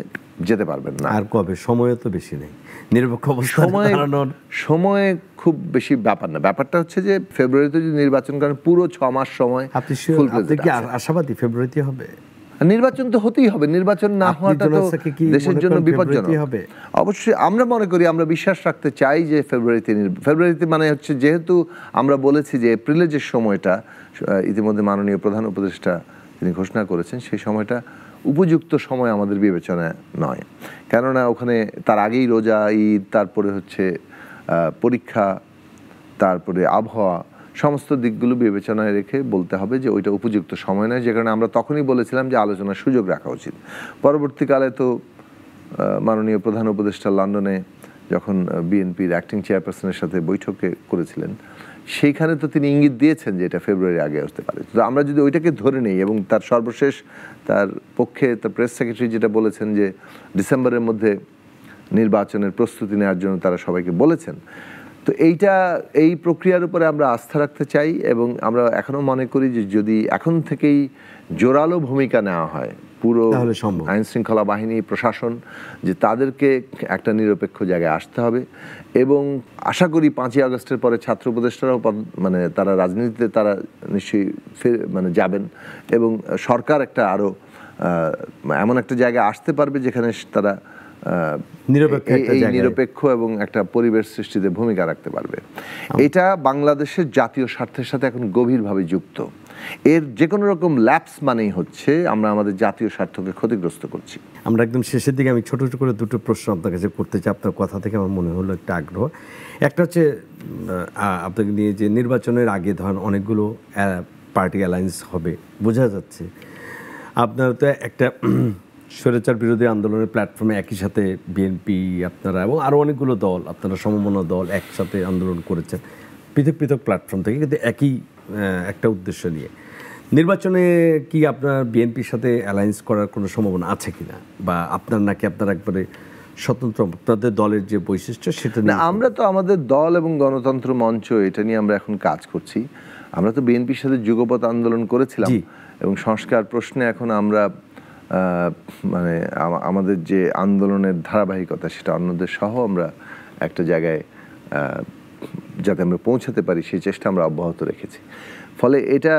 যেতে পারবেন না। আর কবে? সময় তো বেশি নেই, নিরপেক্ষ অবস্থায় দাঁড়ানোর সময় খুব বেশি ব্যাপার না। ব্যাপারটা হচ্ছে যে ফেব্রুয়ারিতে যদি নির্বাচন করেন পুরো 6 মাস সময়। আপনি কি আশাবাদী ফেব্রুয়ারিতে হবে? নির্বাচন তো হতেই হবে, নির্বাচন না হওয়াটা তো দেশের জন্য বিপজ্জনক হবে। অবশ্যই আমরা মনে করি, আমরা বিশ্বাস রাখতে চাই যে ফেব্রুয়ারিতে মানে হচ্ছে, যেহেতু আমরা বলেছি যে এপ্রিলের যে সময়টা ইতিমধ্যে মাননীয় প্রধান উপদেষ্টা তিনি ঘোষণা করেছেন, সেই সময়টা উপযুক্ত সময় আমাদের বিবেচনায় নয়, কেননা ওখানে তার আগেই রোজা, ঈদ, তারপরে হচ্ছে পরীক্ষা, তারপরে আবহাওয়া, সমস্ত দিকগুলো বিবেচনায় রেখে বলতে হবে যে ওইটা উপযুক্ত সময় নয়, যে কারণে আমরা তখনই বলেছিলাম যে আলোচনার সুযোগ রাখা উচিত। পরবর্তীকালে তো মাননীয় প্রধান উপদেষ্টা লন্ডনে যখন বিএনপির অ্যাক্টিং চেয়ারপারসনের সাথে বৈঠকে করেছিলেন, সেইখানে তো তিনি ইঙ্গিত দিয়েছেন যে এটা ফেব্রুয়ারি আগে আসতে পারে। তো আমরা যদি ওইটাকে ধরে নেই এবং তার সর্বশেষ তার পক্ষে তার প্রেস সেক্রেটারি যেটা বলেছেন যে ডিসেম্বরের মধ্যে নির্বাচনের প্রস্তুতি নেওয়ার জন্য তারা সবাইকে বলেছেন, তো এই প্রক্রিয়ার উপরে আমরা আস্থা রাখতে চাই এবং আমরা এখনো মনে করি যে যদি এখন থেকেই জোরালো ভূমিকা নেওয়া হয় পুরো আইন শৃঙ্খলা বাহিনী, প্রশাসন, যে তাদেরকে একটা নিরপেক্ষ জায়গায় আসতে হবে। এবং আশা করি 5ই আগস্টের পরে ছাত্র উপদেষ্টারাও মানে তারা রাজনীতিতে তারা নিশ্চয়ই মানে যাবেন এবং সরকার একটা আরো এমন একটা জায়গায় আসতে পারবে যেখানে তারা নিরপেক্ষ এবং একটা পরিবেশ সৃষ্টিতে ভূমিকা রাখতে পারবে। এটা বাংলাদেশের জাতীয় স্বার্থের সাথে এখন গভীরভাবে যুক্ত। এর যে কোনো রকম ল্যাপস মানেই হচ্ছে আমরা আমাদের জাতীয় স্বার্থকে ক্ষতিগ্রস্ত করছি। আমরা একদম শেষের দিকে আমি ছোট ছোট করে দুটো প্রশ্ন আপনার কাছে করতে চাই। আপনার কথা থেকে আমার মনে হলো একটা আগ্রহ। একটা হচ্ছে আপনাকে নিয়ে যে নির্বাচনের আগে ধরেন অনেকগুলো পার্টি অ্যালায়েন্স হবে বোঝা যাচ্ছে, আপনার তো একটা স্বৈরাচার বিরোধী আন্দোলনের প্ল্যাটফর্মে একই সাথে বিএনপি আপনারা এবং আরও অনেকগুলো দল, আপনারা সমমনা দল একসাথে আন্দোলন করেছেন পৃথক পৃথক প্ল্যাটফর্ম থেকে, কিন্তু একই একটা উদ্দেশ্য নিয়ে। নির্বাচনে কি আপনার বিএনপির সাথে অ্যালায়েন্স করার কোনো সম্ভাবনা আছে কিনা, বা আপনার নাকি আপনার একবারে স্বতন্ত্র আপনাদের দলের যে বৈশিষ্ট্য সেটা না, নিয়ে? আমরা তো আমাদের দল এবং গণতন্ত্র মঞ্চ এটা নিয়ে আমরা এখন কাজ করছি। আমরা তো বিএনপির সাথে যুগপৎ আন্দোলন করেছিলাম জি। এবং সংস্কার প্রশ্নে এখন আমরা মানে আমাদের যে আন্দোলনের ধারাবাহিকতা সেটা অন্যদের সহ আমরা একটা জায়গায় যাতে আমরা পৌঁছাতে পারি সেই চেষ্টা আমরা অব্যাহত রেখেছি। ফলে এটা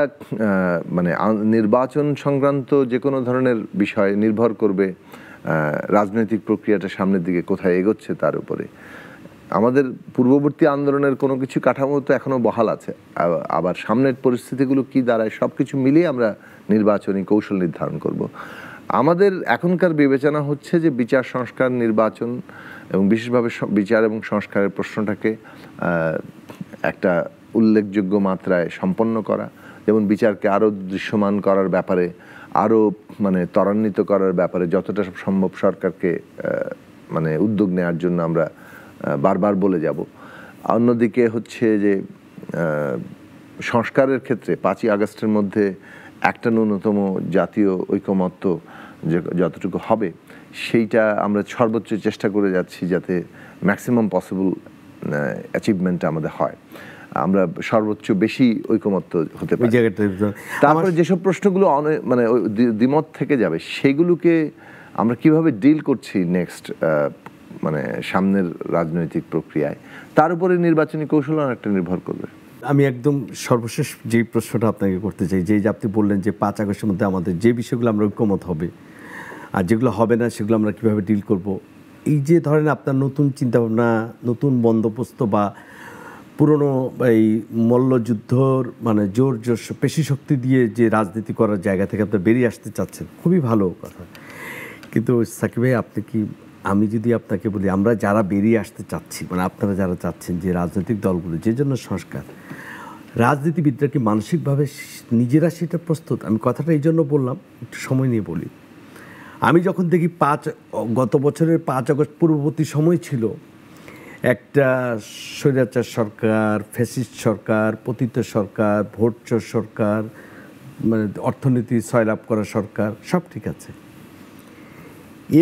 মানে নির্বাচন সংক্রান্ত যে কোনো ধরনের বিষয় নির্ভর করবে রাজনৈতিক প্রক্রিয়াটা সামনের দিকে কোথায় এগোচ্ছে তার উপরে। আমাদের পূর্ববর্তী আন্দোলনের কোনো কিছু কাঠামো তো এখনও বহাল আছে, আবার সামনের পরিস্থিতিগুলো কি দাঁড়ায় সব কিছু মিলিয়ে আমরা নির্বাচনী কৌশল নির্ধারণ করব। আমাদের এখনকার বিবেচনা হচ্ছে যে বিচার সংস্কার, নির্বাচন এবং বিশেষভাবে বিচার এবং সংস্কারের প্রশ্নটাকে একটা উল্লেখযোগ্য মাত্রায় সম্পন্ন করা, যেমন বিচারকে আরও দৃশ্যমান করার ব্যাপারে, আরও মানে ত্বরান্বিত করার ব্যাপারে যতটা সম্ভব সরকারকে মানে উদ্যোগ নেওয়ার জন্য আমরা বারবার বলে যাব। অন্যদিকে হচ্ছে যে সংস্কারের ক্ষেত্রে 5ই আগস্টের মধ্যে একটা ন্যূনতম জাতীয় ঐকমত্য যে যতটুকু হবে সেইটা আমরা সর্বোচ্চ চেষ্টা করে যাচ্ছি যাতে ম্যাক্সিমাম পসিবল অ্যাচিভমেন্ট আমাদের হয়, আমরা সর্বোচ্চ বেশি ঐকমত্য হতে পারি। তারপরে যেসব প্রশ্নগুলো মানে দ্বিমত থেকে যাবে সেগুলোকে আমরা কিভাবে ডিল করছি নেক্সট মানে সামনের রাজনৈতিক প্রক্রিয়ায়, তার উপরে নির্বাচনী কৌশল অনেকটা নির্ভর করবে। আমি একদম সর্বশেষ যে প্রশ্নটা আপনাকে করতে চাই, যে আপনি বললেন যে 5 আগস্টের মধ্যে আমাদের যে বিষয়গুলো আমরা ঐক্যমত হবে আর যেগুলো হবে না সেগুলো আমরা কীভাবে ডিল করব, এই যে ধরেন আপনার নতুন চিন্তাভাবনা, নতুন বন্দোবস্ত বা পুরনো এই মল্লযুদ্ধর মানে জোর পেশি শক্তি দিয়ে যে রাজনীতি করার জায়গা থেকে আপনি বেরিয়ে আসতে চাচ্ছেন, খুবই ভালো কথা। কিন্তু সাকিব ভাই, আপনি কি, আমি যদি আপনাকে বলি, আমরা যারা বেরিয়ে আসতে চাচ্ছি, মানে আপনারা যারা চাচ্ছেন যে রাজনৈতিক দলগুলো যে জন্য সংস্কার, রাজনীতিবিদরা কি মানসিকভাবে নিজেরা সেটা প্রস্তুত? আমি কথাটা এই জন্য বললাম, একটু সময় নিয়ে বলি। আমি যখন দেখি গত বছরের 5 আগস্ট পূর্ববর্তী সময় ছিল, একটা স্বৈরাচার সরকার, ফ্যাসিস্ট সরকার, পতিত সরকার, ভোটচোর সরকার, মানে অর্থনীতি সয়লাভ করা সরকার, সব ঠিক আছে।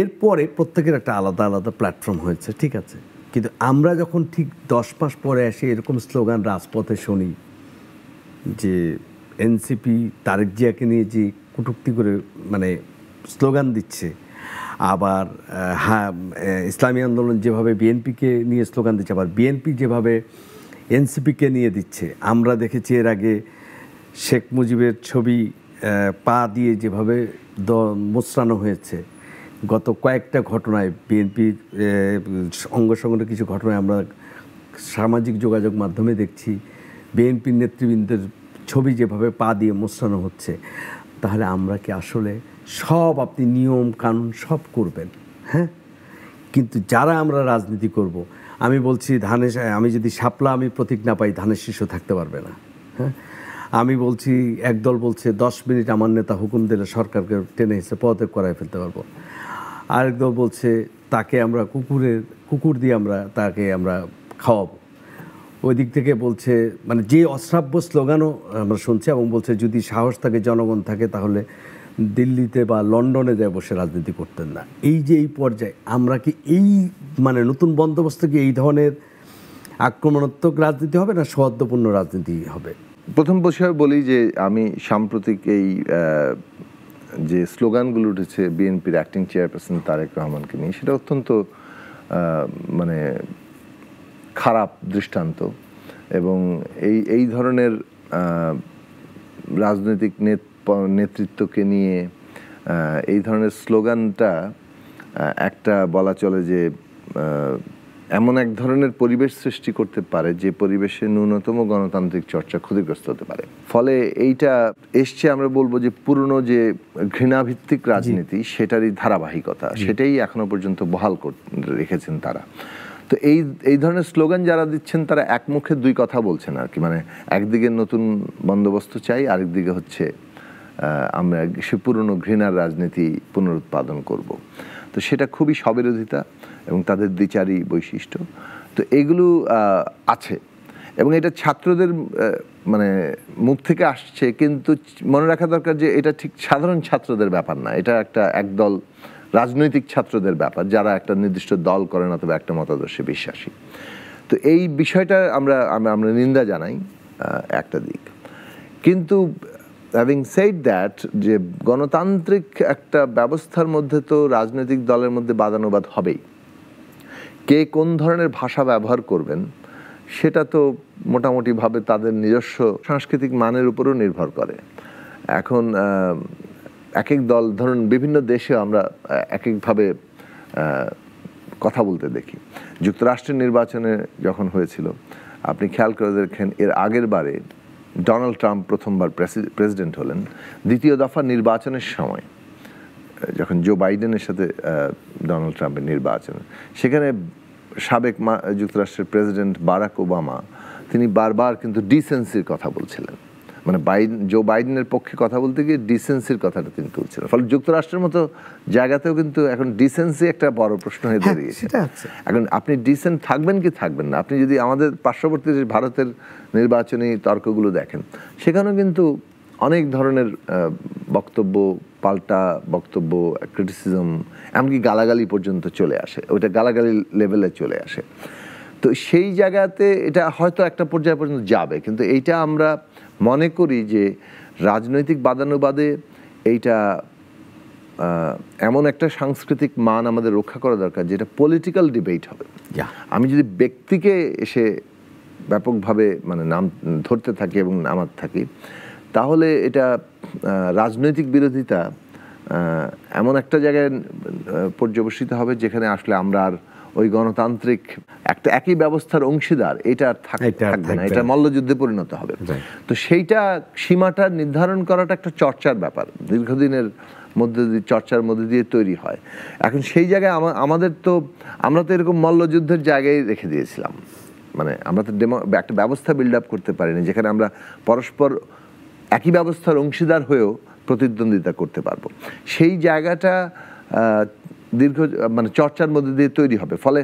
এরপরে প্রত্যেকের একটা আলাদা আলাদা প্ল্যাটফর্ম হয়েছে, ঠিক আছে। কিন্তু আমরা যখন ঠিক 10 মাস পরে এসে এরকম স্লোগান রাজপথে শুনি যে এনসিপি তারেক জিয়াকে নিয়ে যে কটূক্তি করে মানে স্লোগান দিচ্ছে, আবার হ্যাঁ ইসলামী আন্দোলন যেভাবে বিএনপিকে নিয়ে স্লোগান দিচ্ছে, আবার বিএনপি যেভাবে এনসিপিকে নিয়ে দিচ্ছে। আমরা দেখেছি এর আগে শেখ মুজিবের ছবি পা দিয়ে যেভাবে মোচড়ানো হয়েছে। গত কয়েকটা ঘটনায় বিএনপির অঙ্গ সংগঠনের কিছু ঘটনায় আমরা সামাজিক যোগাযোগ মাধ্যমে দেখছি বিএনপির নেতৃবৃন্দের ছবি যেভাবে পা দিয়ে মোচড়ানো হচ্ছে। তাহলে আমরা কি আসলে সব, আপনি নিয়ম কানুন সব করবেন, হ্যাঁ, কিন্তু যারা আমরা রাজনীতি করব, আমি বলছি আমি যদি শাপলা আমি প্রতীক না পাই, ধানের শীর্ষ থাকতে পারবে না, হ্যাঁ। আমি বলছি, একদল বলছে 10 মিনিট আমার নেতা হুকুম দিলে সরকারকে টেনে হিসে পদত্যাগ করাই ফেলতে পারবো, আরেক দল বলছে তাকে আমরা কুকুর দিয়ে তাকে আমরা খাওয়াবো। ওই দিক থেকে বলছে, মানে যে অশ্রাব্য স্লোগানও আমরা শুনছি, এবং বলছে যদি সাহস থাকে, জনগণ থাকে, তাহলে দিল্লিতে বা লন্ডনে যায় বসে রাজনীতি করতেন না। এই যে এই পর্যায়ে আমরা কি এই মানে নতুন বন্দোবস্ত কি এই ধরনের আক্রমণাত্মক রাজনীতি হবে না সৌহার্দ্যপূর্ণ রাজনীতি হবে? প্রথম বিষয় বলি যে আমি সাম্প্রতিক এই যে স্লোগানগুলো উঠেছে বিএনপির অ্যাক্টিং চেয়ারপারসন তারেক রহমানকে নিয়ে, সেটা অত্যন্ত মানে খারাপ দৃষ্টান্ত। এবং এই ধরনের রাজনৈতিক নেতৃত্বকে নিয়ে এই ধরনের স্লোগানটা একটা বলা চলে যে এমন এক ধরনের পরিবেশ সৃষ্টি করতে পারে যে পরিবেশে ন্যূনতম গণতান্ত্রিক চর্চা ক্ষতিগ্রস্ত হতে পারে। ফলে এইটা এসছে, আমরা বলবো যে পুরনো যে ঘৃণাভিত্তিক রাজনীতি সেটারই ধারাবাহিকতা, সেটাই এখনো পর্যন্ত বহাল রেখেছেন তারা। তো এই ধরনের স্লোগান যারা দিচ্ছেন তারা এক মুখে দুই কথা বলছেন আর কি, মানে একদিকে নতুন বন্দোবস্ত চাই, আরেকদিকে হচ্ছে আমরা সে পুরনো ঘৃণার রাজনীতি পুনরুৎপাদন করব। তো সেটা খুবই স্ববিরোধিতা এবং তাদের দ্বিচারী বৈশিষ্ট্য। তো এগুলো আছে এবং এটা ছাত্রদের মানে মুখ থেকে আসছে, কিন্তু মনে রাখা দরকার যে এটা ঠিক সাধারণ ছাত্রদের ব্যাপার না, এটা একটা একদল রাজনৈতিক ছাত্রদের ব্যাপার যারা একটা নির্দিষ্ট দল করেন অথবা একটা মতাদর্শে বিশ্বাসী। তো এই বিষয়টা আমরা আমরা নিন্দা জানাই একটা দিক, কিন্তু হ্যাভিং সেড দ্যাট, যে গণতান্ত্রিক একটা ব্যবস্থার মধ্যে তো রাজনৈতিক দলের মধ্যে বাদানুবাদ হবেই। কে কোন ধরনের ভাষা ব্যবহার করবেন সেটা তো মোটামুটিভাবে তাদের নিজস্ব সাংস্কৃতিক মানের উপরও নির্ভর করে। এখন এক এক দল, ধরুন বিভিন্ন দেশে আমরা এক একভাবে কথা বলতে দেখি। যুক্তরাষ্ট্রের নির্বাচনে যখন হয়েছিল, আপনি খেয়াল করে দেখেন এর আগের বারে ডোনাল্ড ট্রাম্প প্রথমবার প্রেসিডেন্ট হলেন, দ্বিতীয় দফা নির্বাচনের সময় যখন জো বাইডেনের সাথে ডোনাল্ড ট্রাম্পের নির্বাচন, সেখানে সাবেক যুক্তরাষ্ট্রের প্রেসিডেন্ট বারাক ওবামা তিনি বারবার কিন্তু ডিসেন্সির কথা বলছিলেন, মানে জো বাইডেনের পক্ষে কথা বলতে গিয়ে ডিসেন্সির কথাটা তিনি তুলছিলেন। ফলে যুক্তরাষ্ট্রের মতো জায়গাতেও কিন্তু এখন ডিসেন্সি একটা বড় প্রশ্ন হয়ে দাঁড়িয়েছে। এখন আপনি ডিসেন্ট থাকবেন কি থাকবেন না? আপনি যদি আমাদের পার্শ্ববর্তী ভারতের নির্বাচনী তর্কগুলো দেখেন, সেখানেও কিন্তু অনেক ধরনের বক্তব্য, পাল্টা বক্তব্য, ক্রিটিসিজম, এমনকি গালাগালি পর্যন্ত চলে আসে, ওইটা গালাগালি লেভেলে চলে আসে। তো সেই জায়গাতে এটা হয়তো একটা পর্যায় পর্যন্ত যাবে, কিন্তু এইটা আমরা মনে করি যে রাজনৈতিক বাদানুবাদে এইটা এমন একটা সাংস্কৃতিক মান আমাদের রক্ষা করা দরকার যেটা পলিটিক্যাল ডিবেট হবে। আমি যদি ব্যক্তিকে এসে ব্যাপকভাবে মানে নাম ধরতে থাকি এবং নামাতে থাকি, তাহলে এটা রাজনৈতিক বিরোধিতা এমন একটা জায়গায় পর্যবসিত হবে যেখানে আসলে আমরা আর ওই গণতান্ত্রিক একটা একই ব্যবস্থার অংশীদার এটা আর থাকবে না, এটা মল্লযুদ্ধে পরিণত হবে। তো সেইটা সীমাটা নির্ধারণ করাটা একটা চর্চার ব্যাপার, দীর্ঘদিনের মধ্যে দিয়ে চর্চার মধ্যে দিয়ে তৈরি হয়। এখন সেই জায়গায় আমরা তো এরকম মল্লযুদ্ধের জায়গায় রেখে দিয়েছিলাম, মানে আমরা তো একটা ব্যবস্থা বিল্ড আপ করতে পারিনি যেখানে আমরা পরস্পর একই ব্যবস্থার অংশীদার হয়েও প্রতিদ্বন্দ্বিতা করতে পারবো। সেই জায়গাটা মানে চর্চার মধ্যে দিয়ে তৈরি হবে। ফলে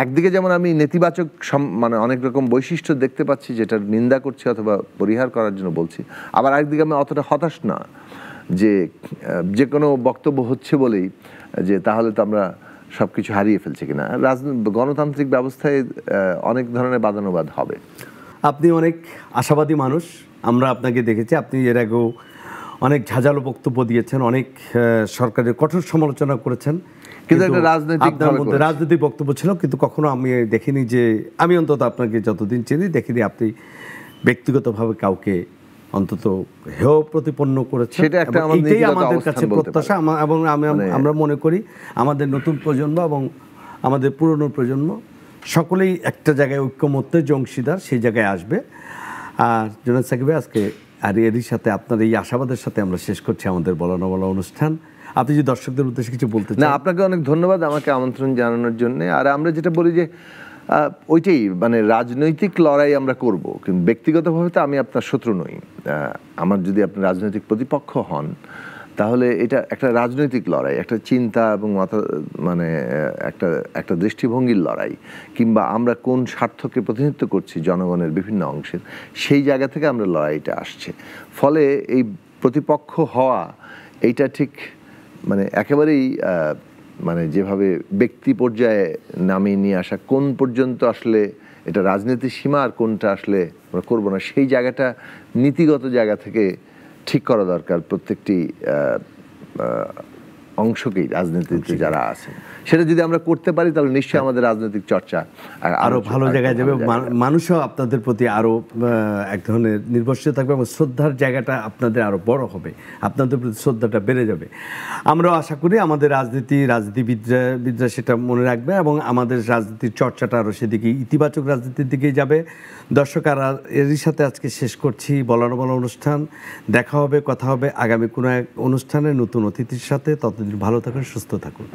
একদিকে যেমন আমি নেতিবাচক মানে অনেক রকম বৈশিষ্ট্য দেখতে পাচ্ছি যেটার নিন্দা করছি অথবা পরিহার করার জন্য বলছি, আবার আরেকদিকে আমি অতটা হতাশ না যে কোনো বক্তব্য হচ্ছে বলেই যে তাহলে তো আমরা সব কিছু হারিয়ে ফেলছি কিনা। গণতান্ত্রিক ব্যবস্থায় অনেক ধরনের বাদানুবাদ হবে। আপনি অনেক আশাবাদী মানুষ, আমরা আপনাকে দেখেছি, আপনি এর আগেও অনেক ঝাঁঝালো বক্তব্য দিয়েছেন, অনেক সরকারের কঠোর সমালোচনা করেছেন, কিন্তু একটা রাজনৈতিক বক্তব্য ছিল, কিন্তু কখনো আমি দেখিনি যে, আমি অন্তত আপনাকে যতদিন চিনি দেখিনি আপনি ব্যক্তিগতভাবে কাউকে অন্তত হেয় প্রতিপন্ন করেছেন। এটাই আমাদের কাছে প্রত্যাশা, এবং আমরা মনে করি আমাদের নতুন প্রজন্ম এবং আমাদের পুরনো প্রজন্ম সকলেই একটা জায়গায় ঐক্যমত্যের যে অংশীদার সেই জায়গায় আসবে। আর জুনায়েদ সাকিব ভাই, আজকে আর এরই সাথে আপনার এই আশাবাদের সাথে আমরা শেষ করছি আমাদের বলা না বলা অনুষ্ঠান। আপনি যদি দর্শকদের উদ্দেশ্যে কিছু বলতে চান। না, আপনাকে অনেক ধন্যবাদ আমাকে আমন্ত্রণ জানানোর জন্য। আর আমরা যেটা বলি যে ওইটাই, মানে রাজনৈতিক লড়াই আমরা করব, কিন্তু ব্যক্তিগতভাবে তো আমি আপনার শত্রু নই। আমার যদি আপনি রাজনৈতিক প্রতিপক্ষ হন, তাহলে এটা একটা রাজনৈতিক লড়াই, একটা চিন্তা এবং মানে একটা দৃষ্টিভঙ্গির লড়াই, কিংবা আমরা কোন স্বার্থকে প্রতিনিধিত্ব করছি জনগণের বিভিন্ন অংশের, সেই জায়গা থেকে আমরা লড়াইটা আসছে। ফলে এই প্রতিপক্ষ হওয়া এইটা ঠিক মানে একেবারেই মানে যেভাবে ব্যক্তি পর্যায়ে নামিয়ে নিয়ে আসা, কোন পর্যন্ত আসলে এটা রাজনীতির সীমা আর কোনটা আসলে আমরা করবো না, সেই জায়গাটা নীতিগত জায়গা থেকে ঠিক করা দরকার প্রত্যেকটি অংশকেই, রাজনীতিতে যারা আছেন। সেটা যদি আমরা করতে পারি তাহলে নিশ্চয়ই আমাদের রাজনৈতিক চর্চা আরো ভালো জায়গায় যাবে, মানুষও আপনাদের প্রতি আরো এক ধরনের নির্ভরশীল থাকবে এবং শ্রদ্ধার জায়গাটা আপনাদের আরো বড় হবে, আপনাদের প্রতি শ্রদ্ধাটা বেড়ে যাবে। আমরাও আশা করি আমাদের রাজনীতিবিদরা সেটা মনে রাখবে এবং আমাদের রাজনীতির চর্চাটা আরো সেদিকে ইতিবাচক রাজনীতির দিকেই যাবে। দর্শক, আর এরই সাথে আজকে শেষ করছি বলা না বলা অনুষ্ঠান। দেখা হবে, কথা হবে আগামী কোনো এক অনুষ্ঠানে নতুন অতিথির সাথে। ততদিন ভালো থাকুন, সুস্থ থাকুন।